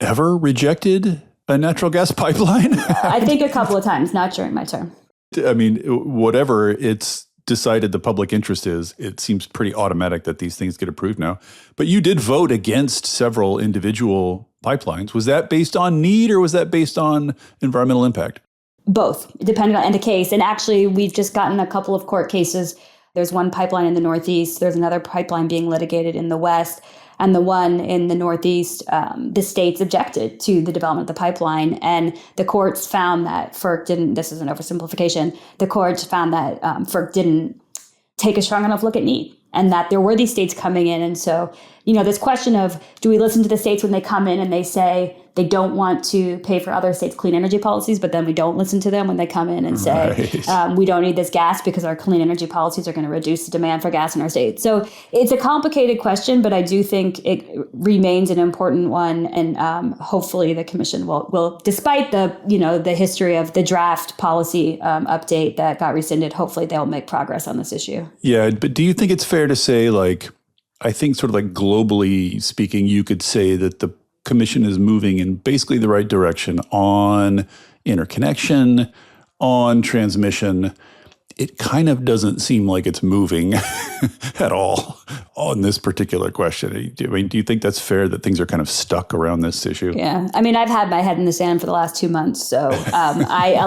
[SPEAKER 1] ever rejected a natural gas pipeline?
[SPEAKER 2] I think a couple of times, not during my term.
[SPEAKER 1] Whatever it's decided the public interest is, it seems pretty automatic that these things get approved now. But you did vote against several individual pipelines. Was that based on need or was that based on environmental impact?
[SPEAKER 2] Both, depending on the case. And actually, we've just gotten a couple of court cases. There's one pipeline in the Northeast. There's another pipeline being litigated in the West. And the one in the Northeast, the states objected to the development of the pipeline. And the courts found that FERC didn't, this is an oversimplification, the courts found that FERC didn't take a strong enough look at need. And that there were these states coming in. And so, this question of, do we listen to the states when they come in and they say they don't want to pay for other states' clean energy policies, but then we don't listen to them when they come in and say, we don't need this gas because our clean energy policies are going to reduce the demand for gas in our state. So it's a complicated question, but I do think it remains an important one. And hopefully the commission will, despite the history of the draft policy update that got rescinded, hopefully they'll make progress on this issue.
[SPEAKER 1] Yeah, but do you think it's fair to say, I think sort of globally speaking, you could say that the commission is moving in basically the right direction on interconnection, on transmission. It kind of doesn't seem like it's moving at all on this particular question. Do you think that's fair that things are kind of stuck around this issue?
[SPEAKER 2] Yeah. I've had my head in the sand for the last 2 months. So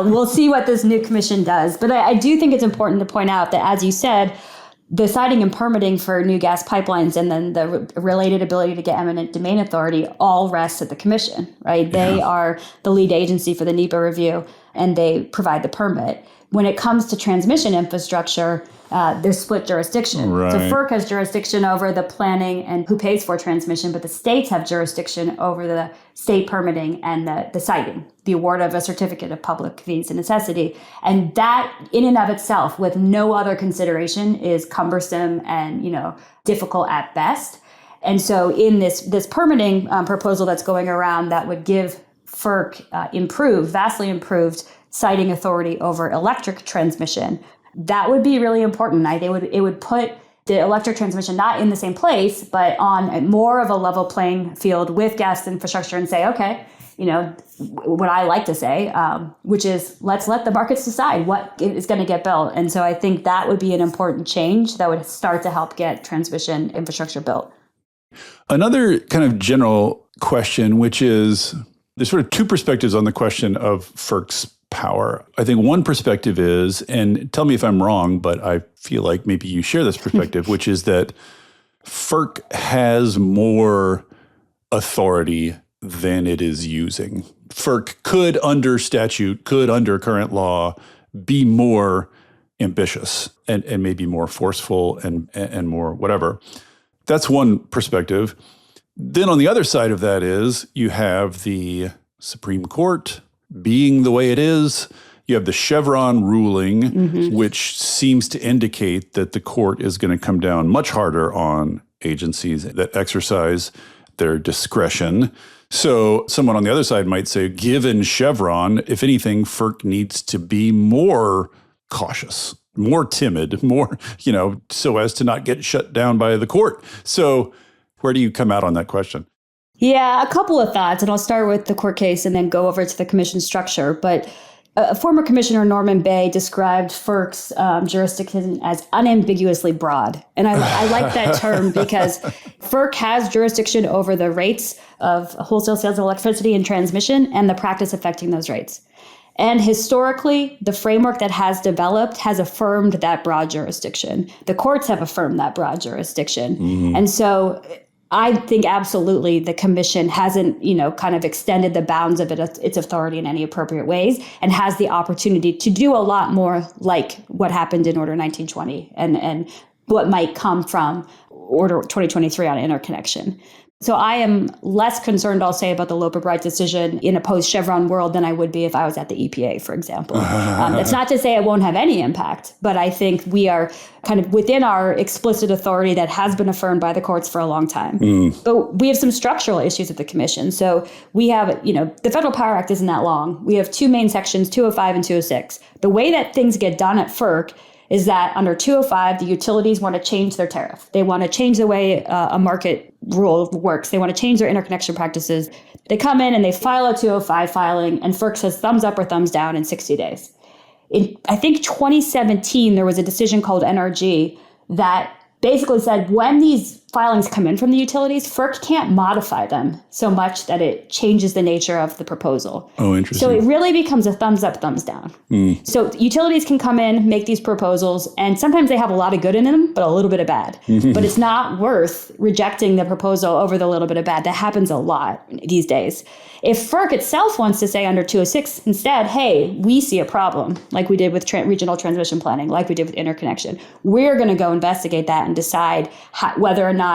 [SPEAKER 2] we'll see what this new commission does. But I do think it's important to point out that, as you said, the siting and permitting for new gas pipelines and then the related ability to get eminent domain authority all rests at the commission, right? They are the lead agency for the NEPA review and they provide the permit. When it comes to transmission infrastructure, there's split jurisdiction.
[SPEAKER 1] Right.
[SPEAKER 2] So FERC has jurisdiction over the planning and who pays for transmission, but the states have jurisdiction over the state permitting and the siting, the award of a certificate of public convenience and necessity. And that in and of itself, with no other consideration, is cumbersome and, difficult at best. And so in this permitting proposal that's going around that would give FERC vastly improved siting authority over electric transmission, that would be really important. It would put the electric transmission not in the same place, but on more of a level playing field with gas infrastructure and say, okay, what I like to say, which is let's let the markets decide what is going to get built. And so I think that would be an important change that would start to help get transmission infrastructure built.
[SPEAKER 1] Another kind of general question, which is there's sort of two perspectives on the question of FERC's power. I think one perspective is, and tell me if I'm wrong, but I feel like maybe you share this perspective, which is that FERC has more authority than it is using. FERC could, under statute, under current law, be more ambitious and maybe more forceful and more whatever. That's one perspective. Then on the other side of that is you have the Supreme Court being the way it is. You have the Chevron ruling, which seems to indicate that the court is going to come down much harder on agencies that exercise their discretion. So someone on the other side might say, given Chevron, if anything, FERC needs to be more cautious, more timid, more, so as to not get shut down by the court. So where do you come out on that question?
[SPEAKER 2] Yeah, a couple of thoughts, and I'll start with the court case and then go over to the commission structure. But former Commissioner Norman Bay described FERC's jurisdiction as unambiguously broad. And I like that term because FERC has jurisdiction over the rates of wholesale sales of electricity and transmission and the practice affecting those rates. And historically, the framework that has developed has affirmed that broad jurisdiction. The courts have affirmed that broad jurisdiction. And so I think absolutely the commission hasn't, kind of extended the bounds of its authority in any appropriate ways and has the opportunity to do a lot more like what happened in Order 1920 and what might come from Order 2023 on interconnection. So I am less concerned, I'll say, about the Loper-Bright decision in a post-Chevron world than I would be if I was at the EPA, for example. That's not to say it won't have any impact, but I think we are kind of within our explicit authority that has been affirmed by the courts for a long time. But we have some structural issues at the commission. So we have, the Federal Power Act isn't that long. We have two main sections, 205 and 206. The way that things get done at FERC is that under 205, the utilities want to change their tariff. They want to change the way a market rule works. They want to change their interconnection practices. They come in and they file a 205 filing, and FERC says thumbs up or thumbs down in 60 days. In, I think, 2017, there was a decision called NRG that basically said when these filings come in from the utilities, FERC can't modify them so much that it changes the nature of the proposal.
[SPEAKER 1] Oh, interesting.
[SPEAKER 2] So it really becomes a thumbs up, thumbs down. So utilities can come in, make these proposals, and sometimes they have a lot of good in them, but a little bit of bad. But it's not worth rejecting the proposal over the little bit of bad. That happens a lot these days. If FERC itself wants to say under 206 instead, hey, we see a problem, like we did with regional transmission planning, like we did with interconnection, we're going to go investigate that and decide whether or not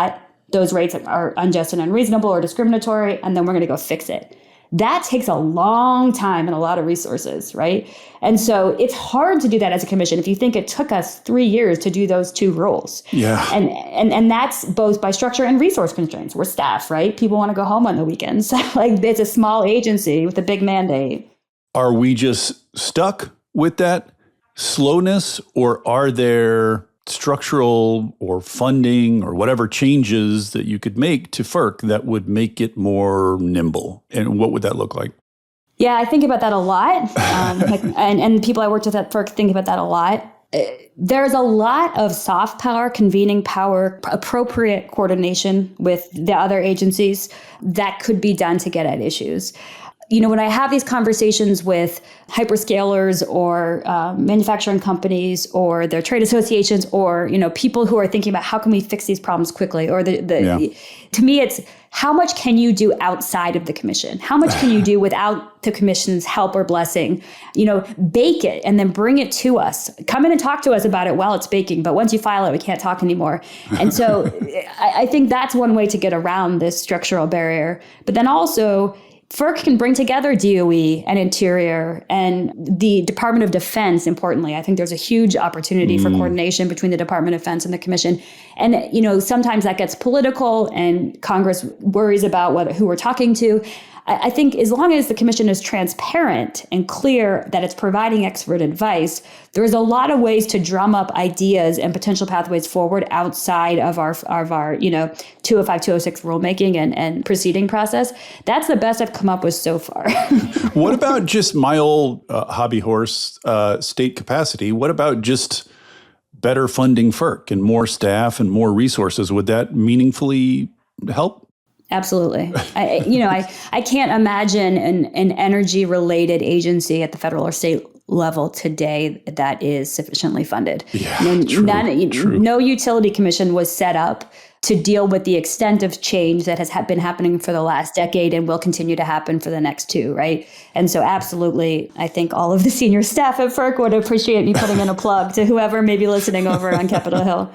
[SPEAKER 2] those rates are unjust and unreasonable or discriminatory, and then we're going to go fix it. That takes a long time and a lot of resources, right? And so it's hard to do that as a commission if you think it took us 3 years to do those two rules.
[SPEAKER 1] Yeah.
[SPEAKER 2] And that's both by structure and resource constraints. We're staff, right? People want to go home on the weekends. Like, it's a small agency with a big mandate.
[SPEAKER 1] Are we just stuck with that slowness, or are there structural or funding or whatever changes that you could make to FERC that would make it more nimble? And what would that look like?
[SPEAKER 2] Yeah, I think about that a lot. And people I worked with at FERC think about that a lot. There's a lot of soft power, convening power, appropriate coordination with the other agencies that could be done to get at issues. When I have these conversations with hyperscalers or manufacturing companies or their trade associations or, people who are thinking about how can we fix these problems quickly, or to me, it's how much can you do outside of the commission? How much can you do without the commission's help or blessing? Bake it and then bring it to us. Come in and talk to us about it while it's baking. But once you file it, we can't talk anymore. And so I think that's one way to get around this structural barrier. But then also, FERC can bring together DOE and Interior and the Department of Defense, importantly. I think there's a huge opportunity for coordination between the Department of Defense and the Commission. And, sometimes that gets political and Congress worries about who we're talking to. I think as long as the Commission is transparent and clear that it's providing expert advice, there's a lot of ways to drum up ideas and potential pathways forward outside of our 205, 206 rulemaking and proceeding process. That's the best I've come up with so far.
[SPEAKER 1] What about just my old hobby horse, state capacity? What about just better funding FERC and more staff and more resources? Would that meaningfully help?
[SPEAKER 2] Absolutely. I can't imagine an energy-related agency at the federal or state level today that is sufficiently funded.
[SPEAKER 1] Yeah, true.
[SPEAKER 2] No utility commission was set up to deal with the extent of change that has been happening for the last decade and will continue to happen for the next two, right? And so absolutely, I think all of the senior staff at FERC would appreciate me putting in a plug to whoever may be listening over on Capitol Hill.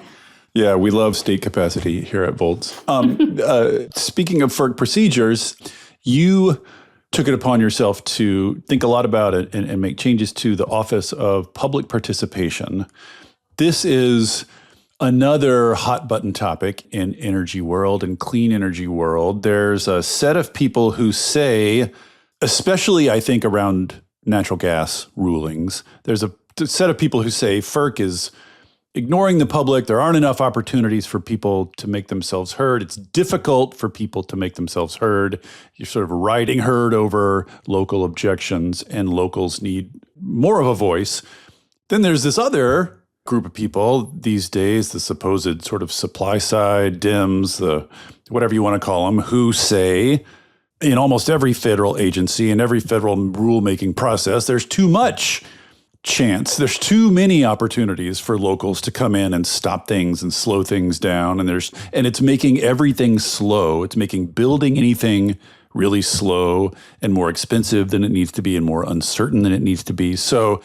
[SPEAKER 1] Yeah, we love state capacity here at Volts. Speaking of FERC procedures, you took it upon yourself to think a lot about it and make changes to the Office of Public Participation. This is another hot button topic in energy world and clean energy world. There's a set of people who say, especially I think around natural gas rulings, there's a set of people who say FERC is ignoring the public. There aren't enough opportunities for people to make themselves heard. It's difficult for people to make themselves heard. You're sort of riding herd over local objections, and locals need more of a voice. Then there's this other group of people these days, the supposed sort of supply side DIMs, the whatever you want to call them, who say in almost every federal agency and every federal rulemaking process, there's too much chance. There's too many opportunities for locals to come in and stop things and slow things down. And it's making everything slow. It's making building anything really slow and more expensive than it needs to be and more uncertain than it needs to be. So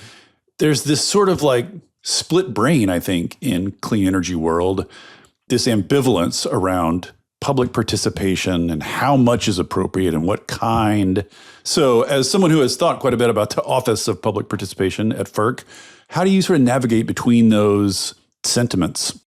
[SPEAKER 1] there's this sort of like split brain, I think, in clean energy world, this ambivalence around public participation and how much is appropriate and what kind. So as someone who has thought quite a bit about the Office of Public Participation at FERC, how do you sort of navigate between those sentiments?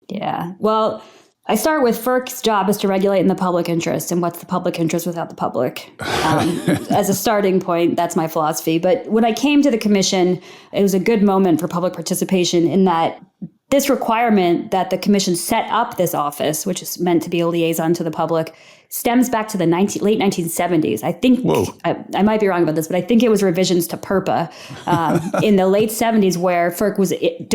[SPEAKER 2] Yeah, well, I start with FERC's job is to regulate in the public interest. And what's the public interest without the public? As a starting point, that's my philosophy. But when I came to the commission, it was a good moment for public participation in that this requirement that the commission set up this office, which is meant to be a liaison to the public, stems back to the late 1970s. I think, I might be wrong about this, but I think it was revisions to PURPA in the late 70s where FERC was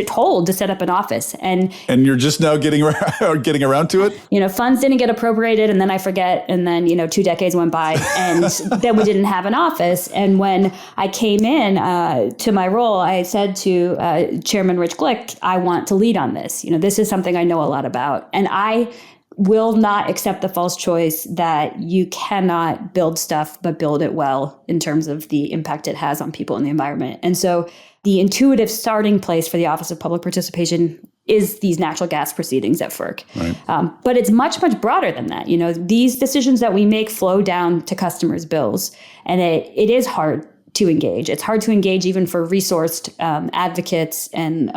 [SPEAKER 2] told to set up an office. And
[SPEAKER 1] you're just now getting around to it?
[SPEAKER 2] Funds didn't get appropriated, and then I forget, and then, 2 decades went by, and then we didn't have an office. And when I came in to my role, I said to Chairman Rich Glick, I want to lead on this. This is something I know a lot about. And I will not accept the false choice that you cannot build stuff, but build it well in terms of the impact it has on people and the environment. And so the intuitive starting place for the Office of Public Participation is these natural gas proceedings at FERC. Right. But it's much, much broader than that. These decisions that we make flow down to customers' bills, and it is hard to engage. It's hard to engage even for resourced advocates and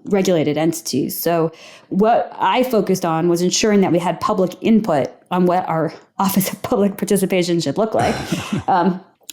[SPEAKER 2] regulated entities. So what I focused on was ensuring that we had public input on what our Office of Public Participation should look like,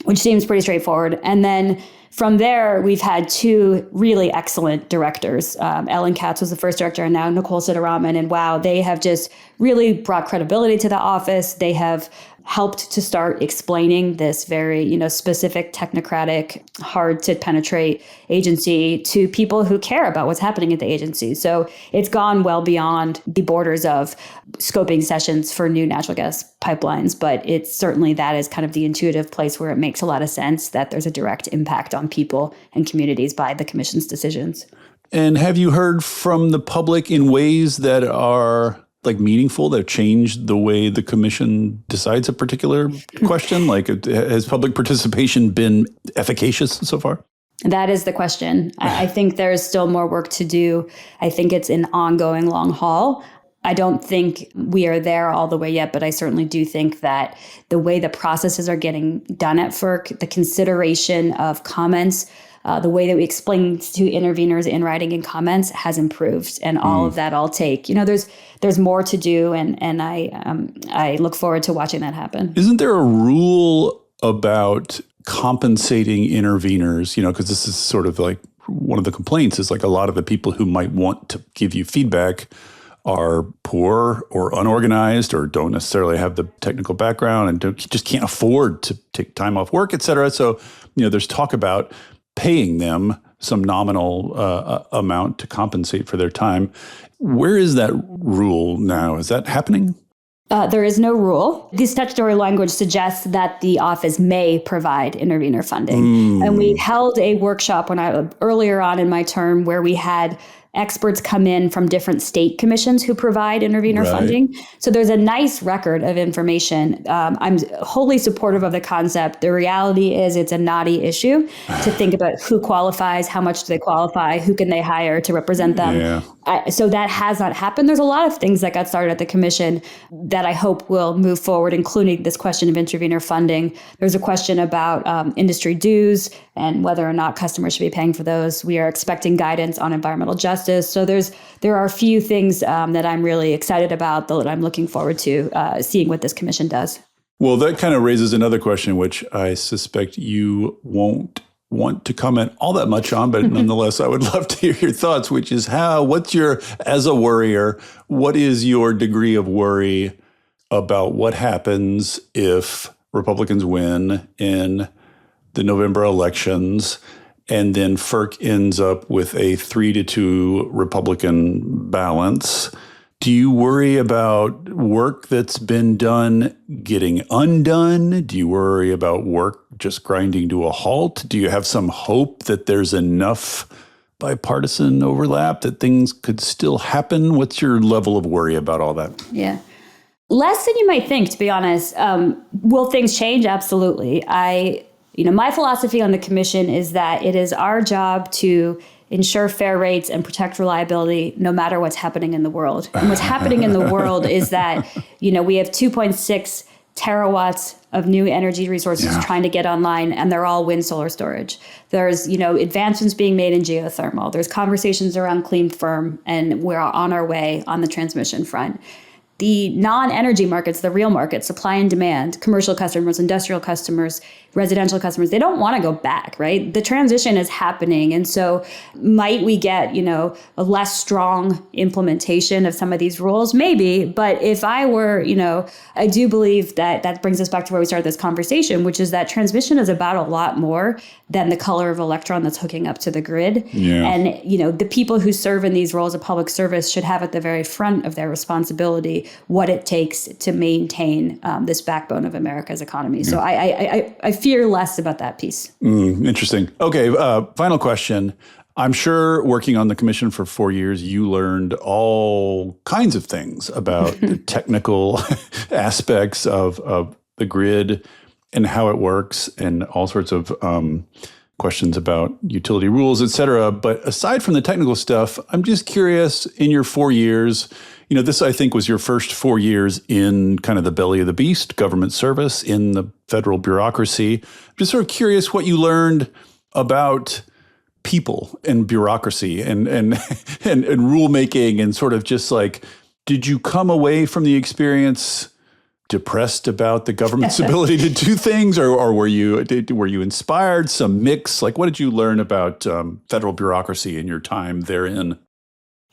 [SPEAKER 2] which seems pretty straightforward. And then from there, we've had 2 really excellent directors. Ellen Katz was the first director, and now Nicole Siddharaman. And wow, they have just really brought credibility to the office. They have helped to start explaining this very, specific, technocratic, hard to penetrate agency to people who care about what's happening at the agency. So it's gone well beyond the borders of scoping sessions for new natural gas pipelines, but it's certainly that is kind of the intuitive place where it makes a lot of sense that there's a direct impact on people and communities by the commission's decisions.
[SPEAKER 1] And have you heard from the public in ways that are meaningful, that change the way the commission decides a particular question? Has public participation been efficacious so far?
[SPEAKER 2] That is the question. I think there's still more work to do. I think it's an ongoing long haul. I don't think we are there all the way yet, but I certainly do think that the way the processes are getting done at FERC, the consideration of comments, the way that we explain to interveners in writing and comments has improved, and all of that I'll take. There's more to do, and I look forward to watching that happen.
[SPEAKER 1] Isn't there a rule about compensating interveners? Because this is sort of like one of the complaints is like a lot of the people who might want to give you feedback are poor or unorganized or don't necessarily have the technical background and just can't afford to take time off work, et cetera. So, there's talk about paying them some nominal amount to compensate for their time. Where is that rule now? Is that happening?
[SPEAKER 2] There is no rule. The statutory language suggests that the office may provide intervener funding. And we held a workshop earlier on in my term where we had experts come in from different state commissions who provide intervener funding. So there's a nice record of information. I'm wholly supportive of the concept. The reality is it's a knotty issue to think about who qualifies, how much do they qualify, who can they hire to represent them. Yeah. So that has not happened. There's a lot of things that got started at the commission that I hope will move forward, including this question of intervener funding. There's a question about industry dues and whether or not customers should be paying for those. We are expecting guidance on environmental justice. So there are a few things that I'm really excited about, that I'm looking forward to seeing what this commission does.
[SPEAKER 1] Well, that kind of raises another question, which I suspect you won't want to comment all that much on, but nonetheless, I would love to hear your thoughts, which is as a worrier, what is your degree of worry about what happens if Republicans win in the November elections and then FERC ends up with a 3-2 Republican balance? Do you worry about work that's been done getting undone? Do you worry about work just grinding to a halt? Do you have some hope that there's enough bipartisan overlap that things could still happen? What's your level of worry about all that?
[SPEAKER 2] Yeah. Less than you might think, to be honest. Will things change? Absolutely. My philosophy on the commission is that it is our job to ensure fair rates and protect reliability no matter what's happening in the world. And what's happening in the world is that, we have 2.6 terawatts of new energy resources trying to get online, and they're all wind solar storage. There's, advancements being made in geothermal. There's conversations around clean firm, and we're on our way on the transmission front. The non-energy markets, the real markets, supply and demand, commercial customers, industrial customers, residential customers, they don't want to go back, right? The transition is happening. And so might we get, a less strong implementation of some of these rules? Maybe. But if I were, I do believe that brings us back to where we started this conversation, which is that transmission is about a lot more than the color of electron that's hooking up to the grid. Yeah. And, the people who serve in these roles of public service should have at the very front of their responsibility what it takes to maintain this backbone of America's economy. So I fear less about that piece.
[SPEAKER 1] Interesting. Okay, final question. I'm sure working on the commission for 4 years, you learned all kinds of things about the technical aspects of the grid and how it works, and all sorts of questions about utility rules, et cetera. But aside from the technical stuff, I'm just curious, in your 4 years, this, I think, was your first 4 years in kind of the belly of the beast, government service, in the federal bureaucracy. I'm just sort of curious what you learned about people and bureaucracy and rulemaking, and sort of just like, did you come away from the experience depressed about the government's ability to do things, or were you inspired? Some mix? Like, what did you learn about federal bureaucracy in your time therein?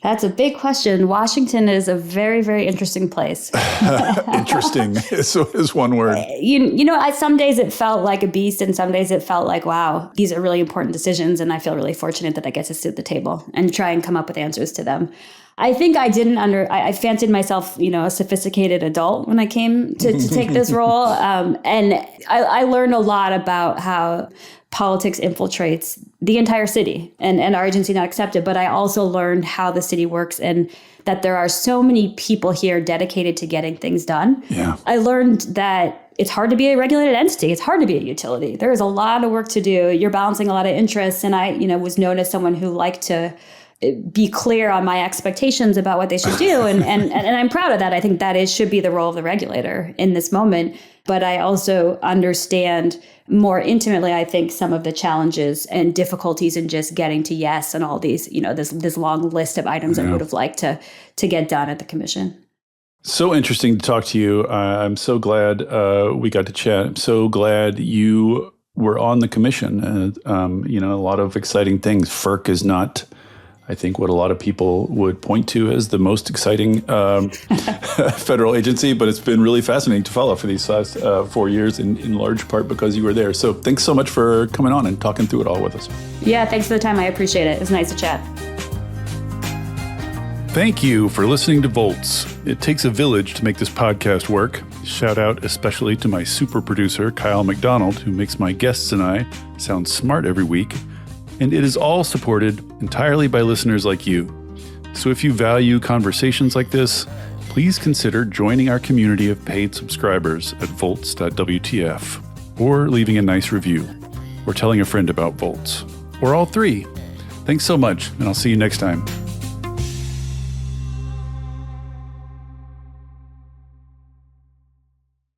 [SPEAKER 2] That's a big question. Washington is a very, very interesting place.
[SPEAKER 1] Interesting is one word.
[SPEAKER 2] Some days it felt like a beast, and some days it felt like, wow, these are really important decisions, and I feel really fortunate that I get to sit at the table and try and come up with answers to them. I think I fancied myself, a sophisticated adult when I came to take this role. And I learned a lot about how politics infiltrates the entire city, and our agency not accepted. But I also learned how the city works, and that there are so many people here dedicated to getting things done. Yeah. I learned that it's hard to be a regulated entity. It's hard to be a utility. There is a lot of work to do. You're balancing a lot of interests. And I, was known as someone who liked to be clear on my expectations about what they should do. And I'm proud of that. I think that should be the role of the regulator in this moment. But I also understand more intimately, I think, some of the challenges and difficulties in just getting to yes and all these, this long list of items I would have liked to get done at the commission.
[SPEAKER 1] So interesting to talk to you. I'm so glad we got to chat. I'm so glad you were on the commission. A lot of exciting things. FERC is not, I think, what a lot of people would point to as the most exciting federal agency, but it's been really fascinating to follow for these last 4 years, in large part because you were there. So thanks so much for coming on and talking through it all with us.
[SPEAKER 2] Yeah, thanks for the time. I appreciate it. It was nice to chat.
[SPEAKER 1] Thank you for listening to Volts. It takes a village to make this podcast work. Shout out especially to my super producer, Kyle McDonald, who makes my guests and I sound smart every week. And it is all supported entirely by listeners like you. So if you value conversations like this, please consider joining our community of paid subscribers at volts.wtf, or leaving a nice review, or telling a friend about Volts, or all three. Thanks so much, and I'll see you next time.